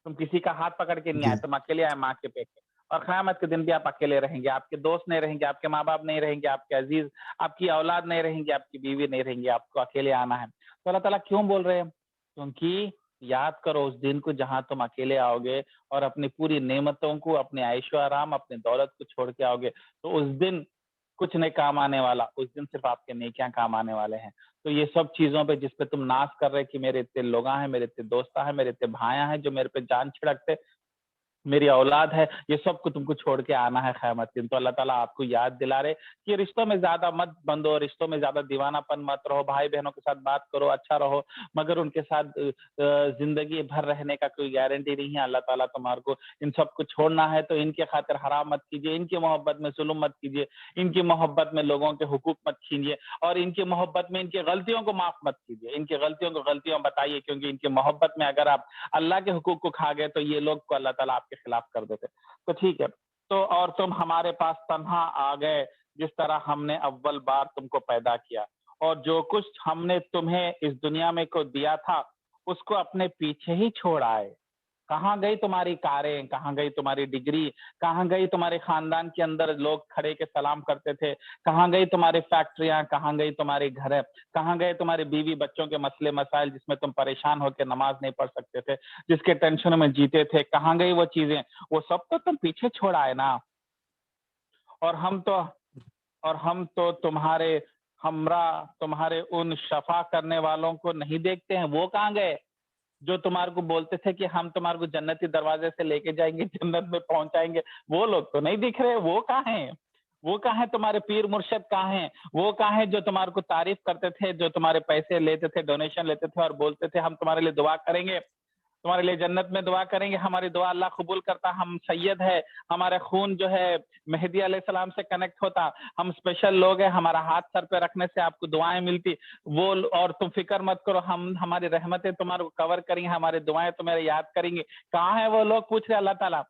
تم کسی کا ہاتھ پکڑ کے نہیں آئے, تم اکیلے آئے ماں کے پیٹ میں. اور قیامت کے دن بھی آپ اکیلے رہیں گے. آپ کے دوست نہیں رہیں گے, آپ کے ماں باپ نہیں رہیں گے, آپ کے عزیز, آپ کی اولاد نہیں رہیں گے, آپ کی بیوی نہیں رہیں گے. آپ کو اکیلے آنا ہے. تو اللہ تعالیٰ کیوں بول رہے ہیں؟ کیونکہ یاد کرو اس دن کو جہاں تم اکیلے آؤ گے اور اپنی پوری نعمتوں کو, اپنے عیش و آرام, اپنی دولت کو چھوڑ کے آؤ گے. تو اس دن کچھ نہیں کام آنے والا. اس دن صرف آپ کے نیکیاں کام آنے والے ہیں. تو یہ سب چیزوں پہ جس پہ تم ناز کر رہے کہ میرے اتنے لوگ ہیں, میرے اتنے دوست ہیں, میرے اتنے بھائیاں ہیں جو میرے پہ جان چھڑکتے, میری اولاد ہے, یہ سب کو تم کو چھوڑ کے آنا ہے قیامت دن. تو اللہ تعالیٰ آپ کو یاد دلا رہے کہ رشتوں میں زیادہ مت بندو, رشتوں میں زیادہ دیوانہ پن مت رہو, بھائی بہنوں کے ساتھ بات کرو, اچھا رہو, مگر ان کے ساتھ زندگی بھر رہنے کا کوئی گارنٹی نہیں ہے. اللہ تعالیٰ تمہارے کو ان سب کو چھوڑنا ہے تو ان کے خاطر حرام مت کیجیے, ان کی محبت میں ظلم مت کیجیے, ان کی محبت میں لوگوں کے حقوق مت چھینیے, اور ان کی محبت میں ان کی غلطیوں کو معاف مت کیجیے. ان کی غلطیوں کو غلطیوں بتائیے, کیونکہ ان کی محبت میں اگر آپ اللہ کے حقوق کو کھا گئے تو یہ لوگ کو اللہ تعالیٰ آپ کے خلاف کر دیتے. تو ٹھیک ہے. تو اور تم ہمارے پاس تنہا آ گئے جس طرح ہم نے اول بار تم کو پیدا کیا, اور جو کچھ ہم نے تمہیں اس دنیا میں کو دیا تھا اس کو اپنے پیچھے ہی چھوڑ آئے. کہاں گئی تمہاری کاریں, کہاں گئی تمہاری ڈگری, کہاں گئی تمہارے خاندان کے اندر لوگ کھڑے کے سلام کرتے تھے, کہاں گئی تمہاری فیکٹریاں, کہاں گئی تمہارے گھر, کہاں گئے تمہارے بیوی بچوں کے مسئلے مسائل جس میں تم پریشان ہو کے نماز نہیں پڑھ سکتے تھے, جس کے ٹینشن میں جیتے تھے, کہاں گئی وہ چیزیں؟ وہ سب تو تم پیچھے چھوڑ آئے نا. اور ہم تو تمہارے ہمراہ, تمہارے ان شفا کرنے والوں کو نہیں دیکھتے ہیں. وہ کہاں گئے جو تمہارے کو بولتے تھے کہ ہم تمہارے کو جنتی دروازے سے لے کے جائیں گے, جنت میں پہنچائیں گے؟ وہ لوگ تو نہیں دکھ رہے. وہ کہاں ہیں؟ وہ کہاں ہیں تمہارے پیر مرشد؟ کہاں ہیں وہ؟ کہاں ہیں جو تمہارے کو تعریف کرتے تھے, جو تمہارے پیسے لیتے تھے, ڈونیشن لیتے تھے اور بولتے تھے ہم تمہارے لیے دعا کریں گے, تمہارے لیے جنت میں دعا کریں گے, ہماری دعا اللہ قبول کرتا, ہم سید ہے, ہمارا خون جو ہے مہدی علیہ السلام سے کنیکٹ ہوتا, ہم اسپیشل لوگ ہیں, ہمارا ہاتھ سر پہ رکھنے سے آپ کو دعائیں ملتی. وہ اور تم فکر مت کرو, ہماری رحمتیں تمہارے کو کور کریں گے, ہماری دعائیں تمہیں یاد کریں گے. کہاں ہے وہ لوگ؟ پوچھ رہے اللہ تعالیٰ.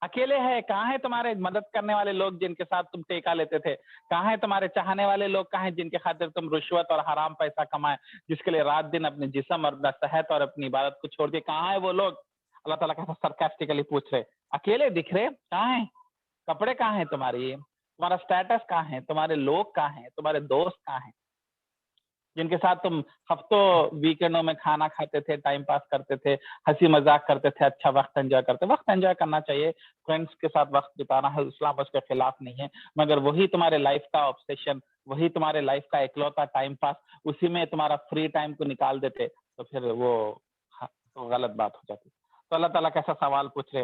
اکیلے ہے. کہاں ہے تمہارے مدد کرنے والے لوگ جن کے ساتھ تم ٹیکا لیتے تھے؟ کہاں ہے تمہارے چاہنے والے لوگ؟ کہاں ہیں جن کے خاطر تم رشوت اور حرام پیسہ کمائے, جس کے لیے رات دن اپنے جسم اور اپنا صحت اور اپنی عبادت کو چھوڑ دیے؟ کہاں ہے وہ لوگ؟ اللہ تعالیٰ کیسا سرکاسٹیکلی پوچھ رہے. اکیلے دکھ رہے؟ کہاں ہیں؟ کپڑے کہاں ہیں تمہاری؟ تمہارا اسٹیٹس کہاں ہے؟ تمہارے لوگ کہاں ہیں؟ تمہارے دوست کہاں ہیں جن کے ساتھ تم ہفتوں ویکینڈوں میں کھانا کھاتے تھے, ٹائم پاس کرتے تھے, ہنسی مذاق کرتے تھے, اچھا وقت انجوائے کرتے؟ وقت انجوائے کرنا چاہیے, فرینڈس کے ساتھ وقت بتانا ہے, اسلام اس کے خلاف نہیں ہے, مگر وہی تمہارے لائف کا آبسیشن, وہی تمہارے لائف کا اکلوتا ٹائم پاس, اسی میں تمہارا فری ٹائم کو نکال دیتے تو پھر وہ غلط بات ہو جاتی. تو اللہ تعالیٰ کیسا سوال پوچھ رہے,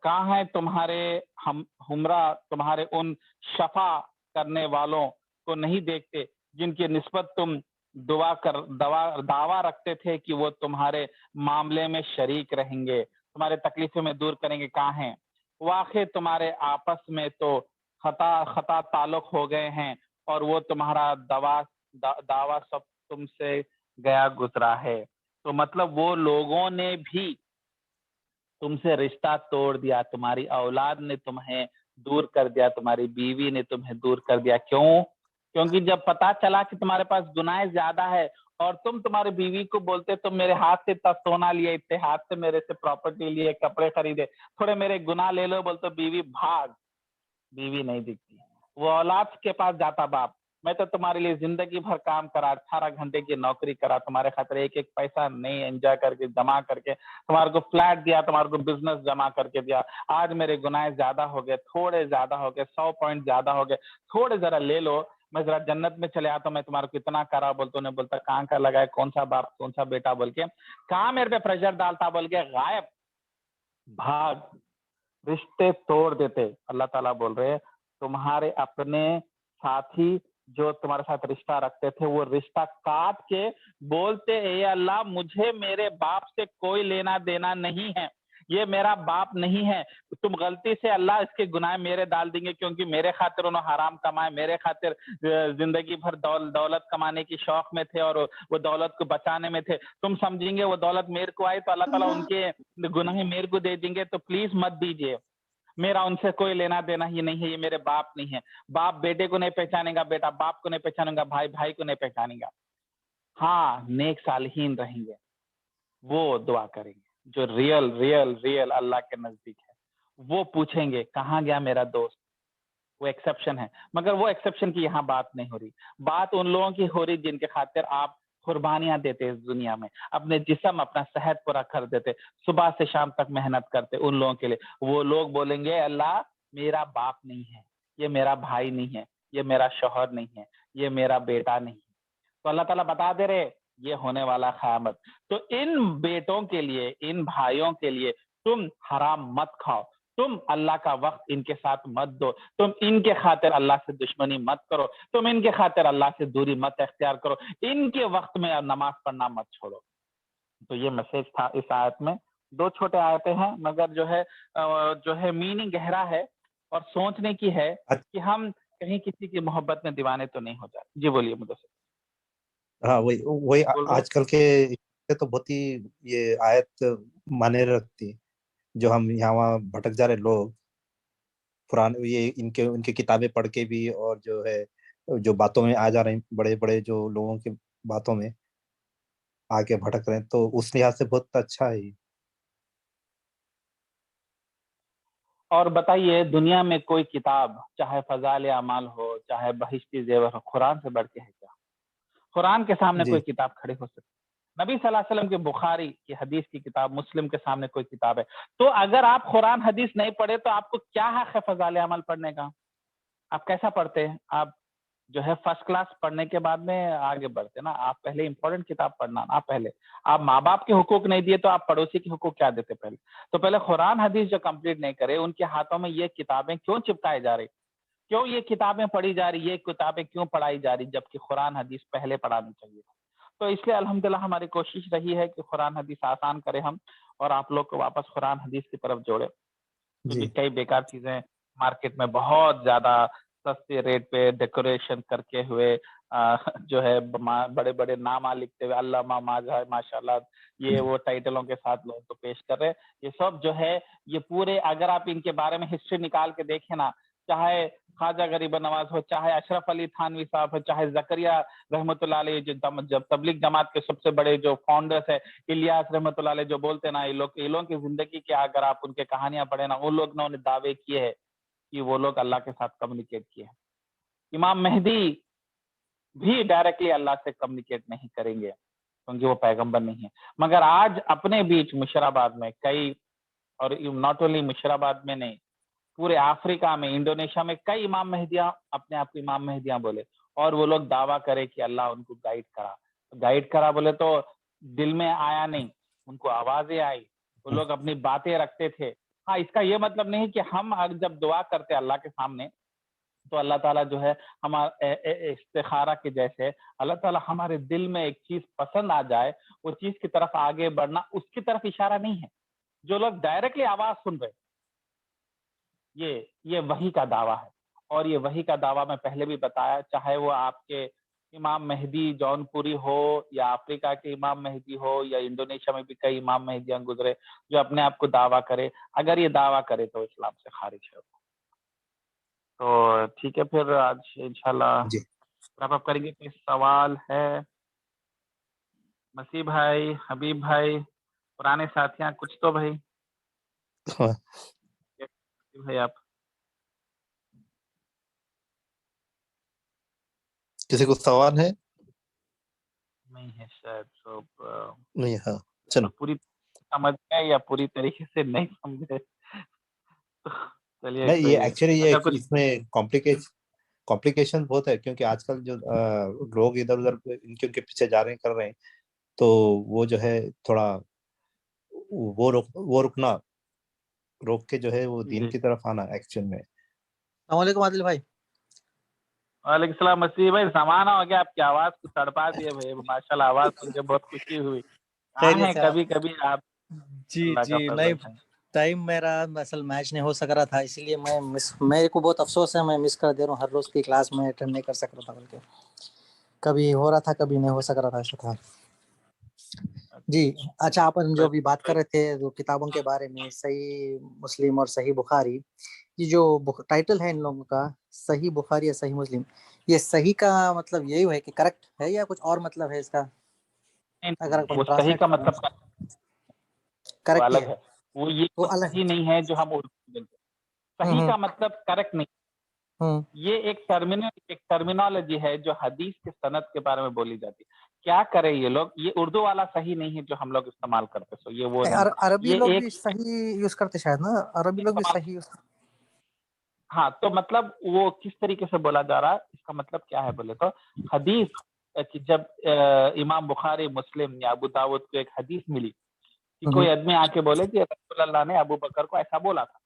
کہاں ہے تمہارے ہمراہ, تمہارے ان شفا کرنے والوں کو نہیں دیکھتے جن کی نسبت تم دعویٰ رکھتے تھے کہ وہ تمہارے معاملے میں شریک رہیں گے, تمہارے تکلیفوں میں دور کریں گے؟ کہاں ہیں؟ واقع تمہارے آپس میں تو خطا تعلق ہو گئے ہیں, اور وہ تمہارا دعویٰ سب تم سے گیا گزرا ہے. تو مطلب وہ لوگوں نے بھی تم سے رشتہ توڑ دیا, تمہاری اولاد نے تمہیں دور کر دیا, تمہاری بیوی نے تمہیں دور کر دیا. کیوں؟ کیونکہ جب پتا چلا کہ تمہارے پاس گناہ زیادہ ہے اور تمہارے بیوی کو بولتے تم میرے ہاتھ سے اتنا سونا لیے, اتنے ہاتھ سے میرے سے پراپرٹی لیے, کپڑے خریدے, تھوڑے میرے گناہ لے لو, بولتے بیوی بھاگ. بیوی نہیں دکھتی, وہ اولاد کے پاس جاتا باپ, मैं तो तुम्हारे लिए जिंदगी भर काम करा, 18 घंटे की नौकरी करा, तुम्हारे खातिर एक एक पैसा नहीं एंजॉय करके जमा करके तुम्हारे को फ्लैट दिया, तुम्हारे को बिजनेस जमा करके दिया। आज मेरे गुनाह ज्यादा हो गए, थोड़े ज्यादा हो गए, 100 पॉइंट ज्यादा हो गए, थोड़े जरा ले लो, मैं जरा जन्नत में चले आता, मैं तुम्हारे को इतना करा। बोलते उन्हें बोलता कहाँ का लगाए, कौन सा बाप कौन सा बेटा बोल के, कहाँ मेरे पे प्रेशर डालता बोल के गायब, भाग, रिश्ते तोड़ देते। अल्लाह ताला बोल रहे तुम्हारे अपने साथी जो तुम्हारे साथ रिश्ता रखते थे वो रिश्ता काट के बोलते ए अल्लाह मुझे मेरे बाप से कोई लेना देना नहीं है, ये मेरा बाप नहीं है, तुम गलती से अल्लाह इसके गुनाह मेरे डाल देंगे क्योंकि मेरे खातिर उन्होंने हराम कमाए, मेरे खातिर जिंदगी भर दौलत कमाने की शौक में थे और वो दौलत को बचाने में थे। तुम समझेंगे वो दौलत मेरे को आई तो अल्लाह ताला उनके गुनाह मेरे को दे देंगे, तो प्लीज मत दीजिए, मेरा उनसे कोई लेना देना ही नहीं है, ये मेरे बाप नहीं है। बाप बेटे को नहीं पहचानेगा, बेटा बाप को नहीं पहचानेगा, भाई भाई को नहीं पहचानेगा। हाँ, नेक सालिहीन रहेंगे, वो दुआ करेंगे, जो रियल रियल रियल अल्लाह के नजदीक है। वो पूछेंगे कहाँ गया मेरा दोस्त, वो एक्सेप्शन है। मगर वो एक्सेप्शन की यहाँ बात नहीं हो रही, बात उन लोगों की हो रही जिनके खातिर आप कुर्बानियां देते इस दुनिया में, अपने जिस्म अपना सेहत पूरा कर देते, सुबह से शाम तक मेहनत करते उन लोगों के लिए। वो लोग बोलेंगे अल्लाह मेरा बाप नहीं है, ये मेरा भाई नहीं है, ये मेरा शौहर नहीं है, ये मेरा बेटा नहीं है। तो अल्लाह ताला बता दे रहे ये होने वाला क़यामत। तो इन बेटों के लिए, इन भाइयों के लिए तुम हराम मत खाओ, तुम अल्लाह का वक्त इनके साथ मत दो, तुम इनके खातिर अल्लाह से दुश्मनी मत करो, तुम इनके खातिर अल्लाह से दूरी मत अख्तियार करो, इनके वक्त में नमाज पढ़ना मत छोड़ो। तो ये मैसेज था इस आयत में। दो छोटे आयतें हैं मगर जो है मीनिंग गहरा है और सोचने की है कि हम कहीं किसी की मोहब्बत में दीवाने तो नहीं हो जाए। जी बोलिए मुदस्सिर। हाँ, वही वही बोल रहे आजकल के तो बहुत ही ये आयत माने रखती है, जो हम यहाँ वहाँ भटक जा रहे लोग पुराने ये इनके उनकी किताबें पढ़ के भी, और जो है जो बातों में आ जा रहे हैं, बड़े बड़े जो लोगों की बातों में आके भटक रहे हैं, तो उस लिहाज से बहुत अच्छा है ये। और बताइए दुनिया में कोई किताब चाहे फजाइल अमाल हो, चाहे बहिश्ती जेवर हो, कुरान से बढ़ के है क्या? कुरान के सामने जी कोई किताब खड़ी हो सकती है? नबी सल्लल्लाहु अलैहि वसल्लम के बुखारी की हदीस की किताब, मुस्लिम के सामने कोई किताब है? तो अगर आप कुरान हदीस नहीं पढ़े तो आपको क्या हक है फजाइल अमल पढ़ने का? आप कैसा पढ़ते हैं? आप जो है फर्स्ट क्लास पढ़ने के बाद में आगे बढ़ते ना, आप पहले इंपॉर्टेंट किताब पढ़ना ना। पहले आप माँ बाप के हुकूक नहीं दिए तो आप पड़ोसी के हुकूक क्या देते? पहले तो पहले कुरान हदीस जो कंप्लीट नहीं करे उनके हाथों में ये किताबें क्यों चिपकाए जा रही, क्यों ये किताबें पढ़ी जा रही, ये किताबें क्यों पढ़ाई जा रही, जबकि कुरान हदीस पहले पढ़ानी चाहिए। तो इसलिए अल्हम्दुलिल्लाह हमारी कोशिश रही है कि कुरान हदीस आसान करें हम, और आप लोग को वापस कुरान हदीस की तरफ जोड़े, क्योंकि जी कई बेकार चीजें मार्केट में बहुत ज्यादा सस्ते रेट पे डेकोरेशन करके हुए जो है बड़े बड़े नामा लिखते हुए अल्लामा माशाल्लाह ये वो टाइटलों के साथ लोगों को पेश कर रहे हैं। ये सब जो है ये पूरे, अगर आप इनके बारे में हिस्ट्री निकाल के देखें ना, चाहे ख्वाजा गरीब नवाज हो, चाहे अशरफ अली थानवी साहब हो, चाहे जकरिया रहमतुल्लाह अलैह जो जब तबलीग जमात के सबसे बड़े जो फाउंडर्स है, इलियास रहमतुल्लाह अलैह, जो बोलते ना ये लोग की जिंदगी के अगर आप उनके कहानियां पढ़े ना, उन लोग ने दावे किए हैं कि वो लोग अल्लाह के साथ कम्युनिकेट किए हैं। इमाम मेहदी भी डायरेक्टली अल्लाह से कम्युनिकेट नहीं करेंगे क्योंकि वो पैगंबर नहीं है। मगर आज अपने बीच मुशराबाद में कई, और नॉट ओनली मुशराबाद में नहीं, पूरे अफ्रीका में, इंडोनेशिया में कई इमाम मेहदियां अपने आप को इमाम मेहदियां बोले, और वो लोग दावा करे कि अल्लाह उनको गाइड करा बोले तो दिल में आया नहीं, उनको आवाजें आई, वो लोग अपनी बातें रखते थे। हाँ, इसका ये मतलब नहीं कि हम जब दुआ करते अल्लाह के सामने तो अल्लाह ताला जो है हमारा इस्तिखारा के जैसे अल्लाह ताला हमारे दिल में एक चीज पसंद आ जाए, वो चीज की तरफ आगे बढ़ना, उसकी तरफ इशारा नहीं है। जो लोग डायरेक्टली आवाज सुन रहे, ये वही का दावा है। और ये वही का दावा मैं पहले भी बताया, चाहे वो आपके इमाम मेहदी जौनपुरी हो, या अफ्रीका के इमाम मेहदी हो, या इंडोनेशिया में भी कई इमाम मेहदियां गुजरे जो अपने आप को दावा करे, अगर ये दावा करे तो इस्लाम से खारिज है। तो ठीक है, फिर आज इंशाल्लाह जी रैप अप करेंगे। कोई सवाल है? मसीह भाई, हबीब भाई, पुराने साथियां, कुछ तो भाई। हाँ, भाई आप किसी को सवाल है? नहीं है शायद, तो नहीं, हाँ चलो। पूरी समझ गए या पूरी तरीके से नहीं समझे तो चलिए नहीं, ये एक्चुअली ये अगर कुछ इसमें कॉम्प्लिकेशन बहुत है, क्योंकि आजकल जो लोग इधर उधर इनके उनके पीछे जा रहे हैं, कर रहे हैं, तो वो जो है थोड़ा वो रोक के जो है वो दीन जी। की तरफ आना एक्चुअल में। अस्सलाम वालेकुम आदिल भाई। वालेकुम सलाम मसीह भाई, समाना हो गया, आपकी आवाज को तड़पा दिए भाई, माशाल्लाह आवाज सुन के बहुत खुशी हुई। कहाँ खैरियत हैं से आप? कभी कभी आप? जी अल्लाह का जी, नहीं फजल है। टाइम मेरा असल मैच नहीं हो सक रहा था, इसीलिए मेरे को बहुत अफसोस है, मैं मिस कर दे रहा हूँ। हर रोज की क्लास में अटेंड नहीं कर सक रहा था, बल्कि कभी हो रहा था कभी नहीं हो सक रहा था, ऐसा था जी। अच्छा, अपन जो अभी बात कर रहे थे जो किताबों के बारे में, सही मुस्लिम और सही बुखारी, ये जो टाइटल है इन लोगों का, सही बुखारी या सही मुस्लिम, ये सही का मतलब यही है कि करेक्ट है या कुछ और मतलब है इसका? अगर अपन वो सही ट्रांसलेट का करें मतलब वो करेक्ट ही अलग है, है, वो ये वो अलग सही नहीं है जो हम उर्दू में बोलते हैं। सही का मतलब करेक्ट नहीं, ये एक टर्मिनोलॉजी है जो हदीस के सनद के बारे में बोली जाती है। क्या करे ये लोग, ये उर्दू वाला सही नहीं है जो हम लोग इस्तेमाल करते, सो ये वो नहीं, अरबी ये लोग एक भी सही यूज करते शायद ना, अरबी लोग भी इस्तेमाल। सही यूज हाँ, तो मतलब वो किस तरीके से बोला जा रहा है, इसका मतलब क्या है बोले तो, हदीस कि जब इमाम बुखारी, मुस्लिम या अबू दाऊद को एक हदीस मिली कि कोई आदमी आके बोले कि रसूल अल्लाह ने अबू बकर को ऐसा बोला था,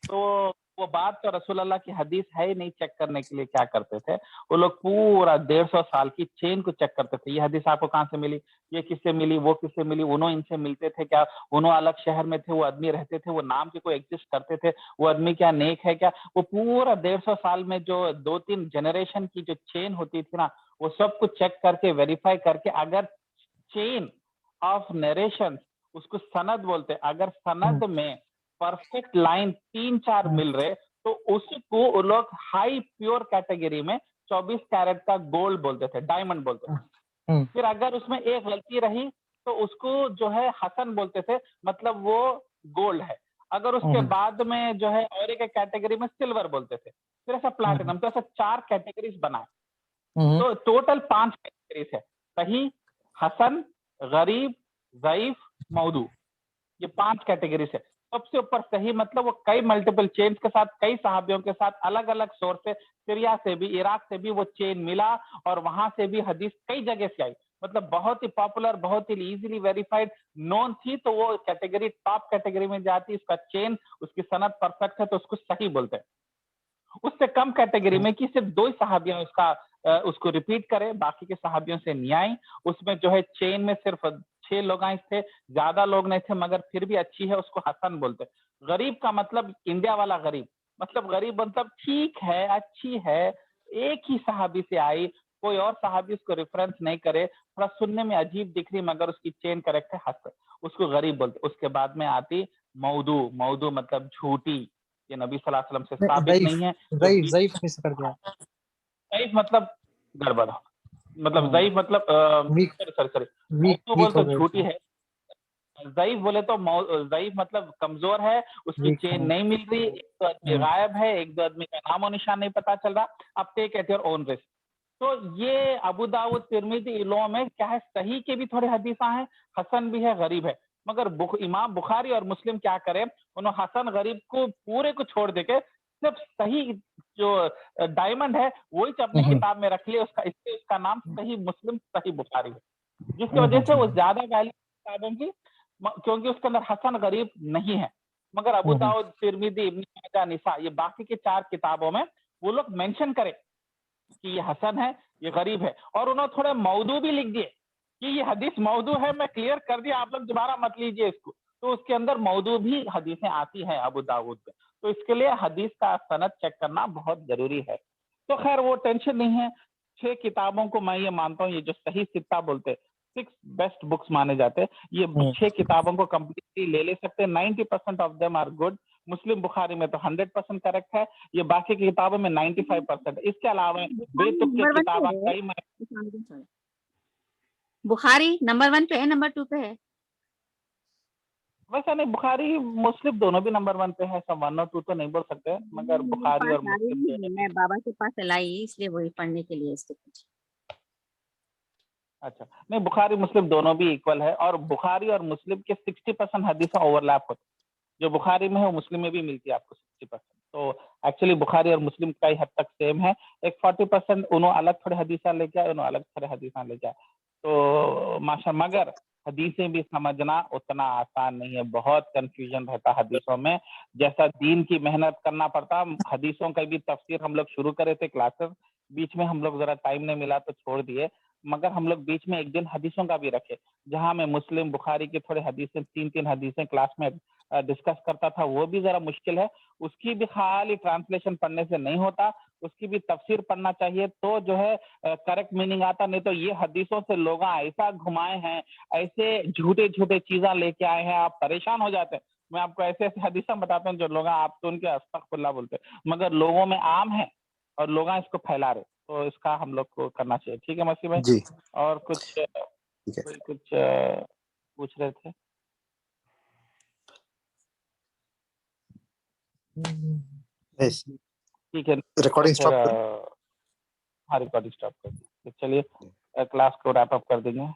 तो वो बात तो रसूल अल्लाह की हदीस है ही नहीं, चेक करने के लिए क्या करते थे वो लोग, पूरा 150 साल की चेन को चेक करते थे। ये हदीस आपको कहाँ से मिली, ये किससे मिली, वो किससे मिली, उन्होंने इनसे मिलते थे क्या, उन्होंने अलग शहर में थे, वो आदमी रहते थे, वो नाम के कोई एग्जिस्ट करते थे, वो आदमी क्या नेक है क्या, वो पूरा 150 साल में जो 2-3 जनरेशन की जो चेन होती थी ना, वो सब कुछ चेक करके वेरीफाई करके, अगर चेन ऑफ नरेशन, उसको सनद बोलते, अगर सनद में परफेक्ट लाइन 3-4 मिल रहे तो उसको वो लोग हाई प्योर कैटेगरी में 24 कैरेट का गोल्ड बोलते थे, डायमंड बोलते थे। फिर अगर उसमें एक गलती रही तो उसको जो है हसन बोलते थे, मतलब वो गोल्ड है। अगर उसके बाद में जो है और एक कैटेगरी में सिल्वर बोलते थे, फिर ऐसा प्लैटिनम, तो ऐसा 4 कैटेगरीज बनाए, तो टोटल 5 कैटेगरीज है, सही, हसन, गरीब, ज़ईफ, मौदू, ये 5 कैटेगरी है। सबसे ऊपर सही मतलब वो कई मल्टीपल चेन्स के साथ, कई सहाबियों के साथ, अलग अलग सोर्स से, सीरिया से भी, इराक से भी वो चेन मिला, और वहां से भी हदीस कई जगह से आई, मतलब बहुत ही पॉपुलर, बहुत ही इजीली वेरीफाइड, नोन थी, तो वो कैटेगरी टॉप कैटेगरी में जाती, इसका चेन, उसकी सनद परफेक्ट है तो उसको सही बोलते हैं। उससे कम कैटेगरी में कि सिर्फ 2 सहाबियों उसको रिपीट करे, बाकी के सहाबियों से नहीं आई, उसमें जो है चेन में सिर्फ 6 लोग आए थे, ज्यादा लोग नहीं थे, मगर फिर भी अच्छी है, उसको हसन बोलते। गरीब का मतलब इंडिया वाला गरीब, मतलब गरीब मतलब ठीक है, अच्छी है, एक ही सहाबी से आई, कोई और सहाबी उसको रेफरेंस नहीं करे, थोड़ा सुनने में अजीब दिख रही मगर उसकी चेन करेक्ट है, हसन, उसको गरीब बोलते। उसके बाद में आती मौदू, मौदू मतलब झूठी, ये नबी सल्लल्लाहु अलैहि वसल्लम से साबित नहीं है। ज़ईफ मिस कर दिया। ज़ईफ मतलब गड़बड़, मतलब ज़ईफ मतलब वीक सॉरी वीक वीक बोल हो तो गए, झूठी है, ज़ईफ बोले तो ज़ईफ मतलब कमजोर है, उसकी वीक चेन नहीं मिल रही, एक तो आदमी गायब है, एक दो आदमी का नामो निशान नहीं पता चल रहा, अब take at your own risk. तो ये अबू दाऊद, तिरमिज़ी, इन लोगों में क्या है, सही के भी थोड़े हदीसा हैं, हसन भी है, गरीब है, मगर इमाम बुखारी और मुस्लिम क्या करें, उन्होंने हसन गरीब को पूरे को छोड़ देके सिर्फ सही जो डायमंड है वही अपनी किताब में रख लिया, इसलिए उसका नाम सही मुस्लिम, सही बुखारी है, जिसकी वजह से वो ज्यादा वैल्यू किताबों की, क्योंकि उसके अंदर हसन गरीब नहीं है। मगर अबू दाऊद, तिरमिज़ी, इब्न माजा, निसा, ये बाकी के 4 किताबों में वो लोग मेंशन करें कि ये हसन है, ये गरीब है, और उन्होंने थोड़े मौदू भी लिख दिए कि ये हदीस मौदू है, मैं क्लियर कर दिया, आप लोग दोबारा मत लीजिए इसको, तो उसके अंदर मौदू भी हदीसें आती हैं अबू दाऊद पे, तो इसके लिए हदीस का सनद चेक करना बहुत जरूरी है। तो खैर वो टेंशन नहीं है, 6 किताबों को मैं ये मानता हूँ, ये जो सही सित्ता बोलते 6 बेस्ट बुक्स माने जाते हैं, ये 6 किताबों को कंप्लीटली ले सकते हैं, 90% ऑफ देम आर गुड। मुस्लिम बुखारी में तो 100% करेक्ट है, ये बाकी की किताबों में 95%। इसके अलावा बेतुक के किताबें कई बुखारी नंबर 1 पे है, नंबर 2 पे है? वैसे नहीं, बुखारी मुस्लिम दोनों भी नंबर 1 पे है, सब 1 और 2 तो नहीं बोल सकते, मगर बुखारी और मुस्लिम दोनों भी। मैं बाबा के पास लाई इसलिए वही पढ़ने के लिए इसको पूछी। अच्छा, नहीं बुखारी मुस्लिम दोनों भी इक्वल है, और बुखारी और मुस्लिम के 60% हदीसें ओवरलैप होती है, जो बुखारी में है वो मुस्लिम में भी मिलती है आपको 60%। तो एक्चुअली बुखारी और मुस्लिम कई हद तक सेम है। एक 40% उन्होंने अलग थोड़े हदीसा लेके आए, उन्होंने अलग थोड़े हदीसा लेके आए, तो माशा, मगर हदीसें भी समझना उतना आसान नहीं है, बहुत कंफ्यूजन रहता है हदीसों में। जैसा दीन की मेहनत करना पड़ता, हदीसों का भी तफसीर हम लोग शुरू करे थे क्लासेस, बीच में हम लोग जरा टाइम नहीं मिला तो छोड़ दिए, मगर हम लोग बीच में एक दिन हदीसों का भी रखे, जहां मैं मुस्लिम बुखारी के थोड़े हदीसें 3-3 हदीसें क्लास में डिस्कस करता था। वो भी जरा मुश्किल है, उसकी भी खाली ट्रांसलेशन पढ़ने से नहीं होता, उसकी भी तफसीर पढ़ना चाहिए, तो जो है करेक्ट मीनिंग आता। नहीं तो ये हदीसों से लोग ऐसा घुमाए हैं, ऐसे झूठे झूठे चीजें लेके आए हैं, आप परेशान हो जाते हैं। मैं आपको ऐसे ऐसे हदीसा बताता हूँ जो लोग आप तो उनके अस्तगफिरुल्लाह बोलते हैं, मगर लोगों में आम है और लोग इसको फैला रहे, तो इसका हम लोग को करना चाहिए। ठीक है मसीह भाई, जी और कुछ ठीक है। कोई कुछ पूछ रहे थे? यस, ठीक है, रिकॉर्डिंग तो फिर स्टॉप करो। हाँ, रिकॉर्डिंग स्टॉप कर दी। तो चलिए क्लास को रैप अप कर देंगे।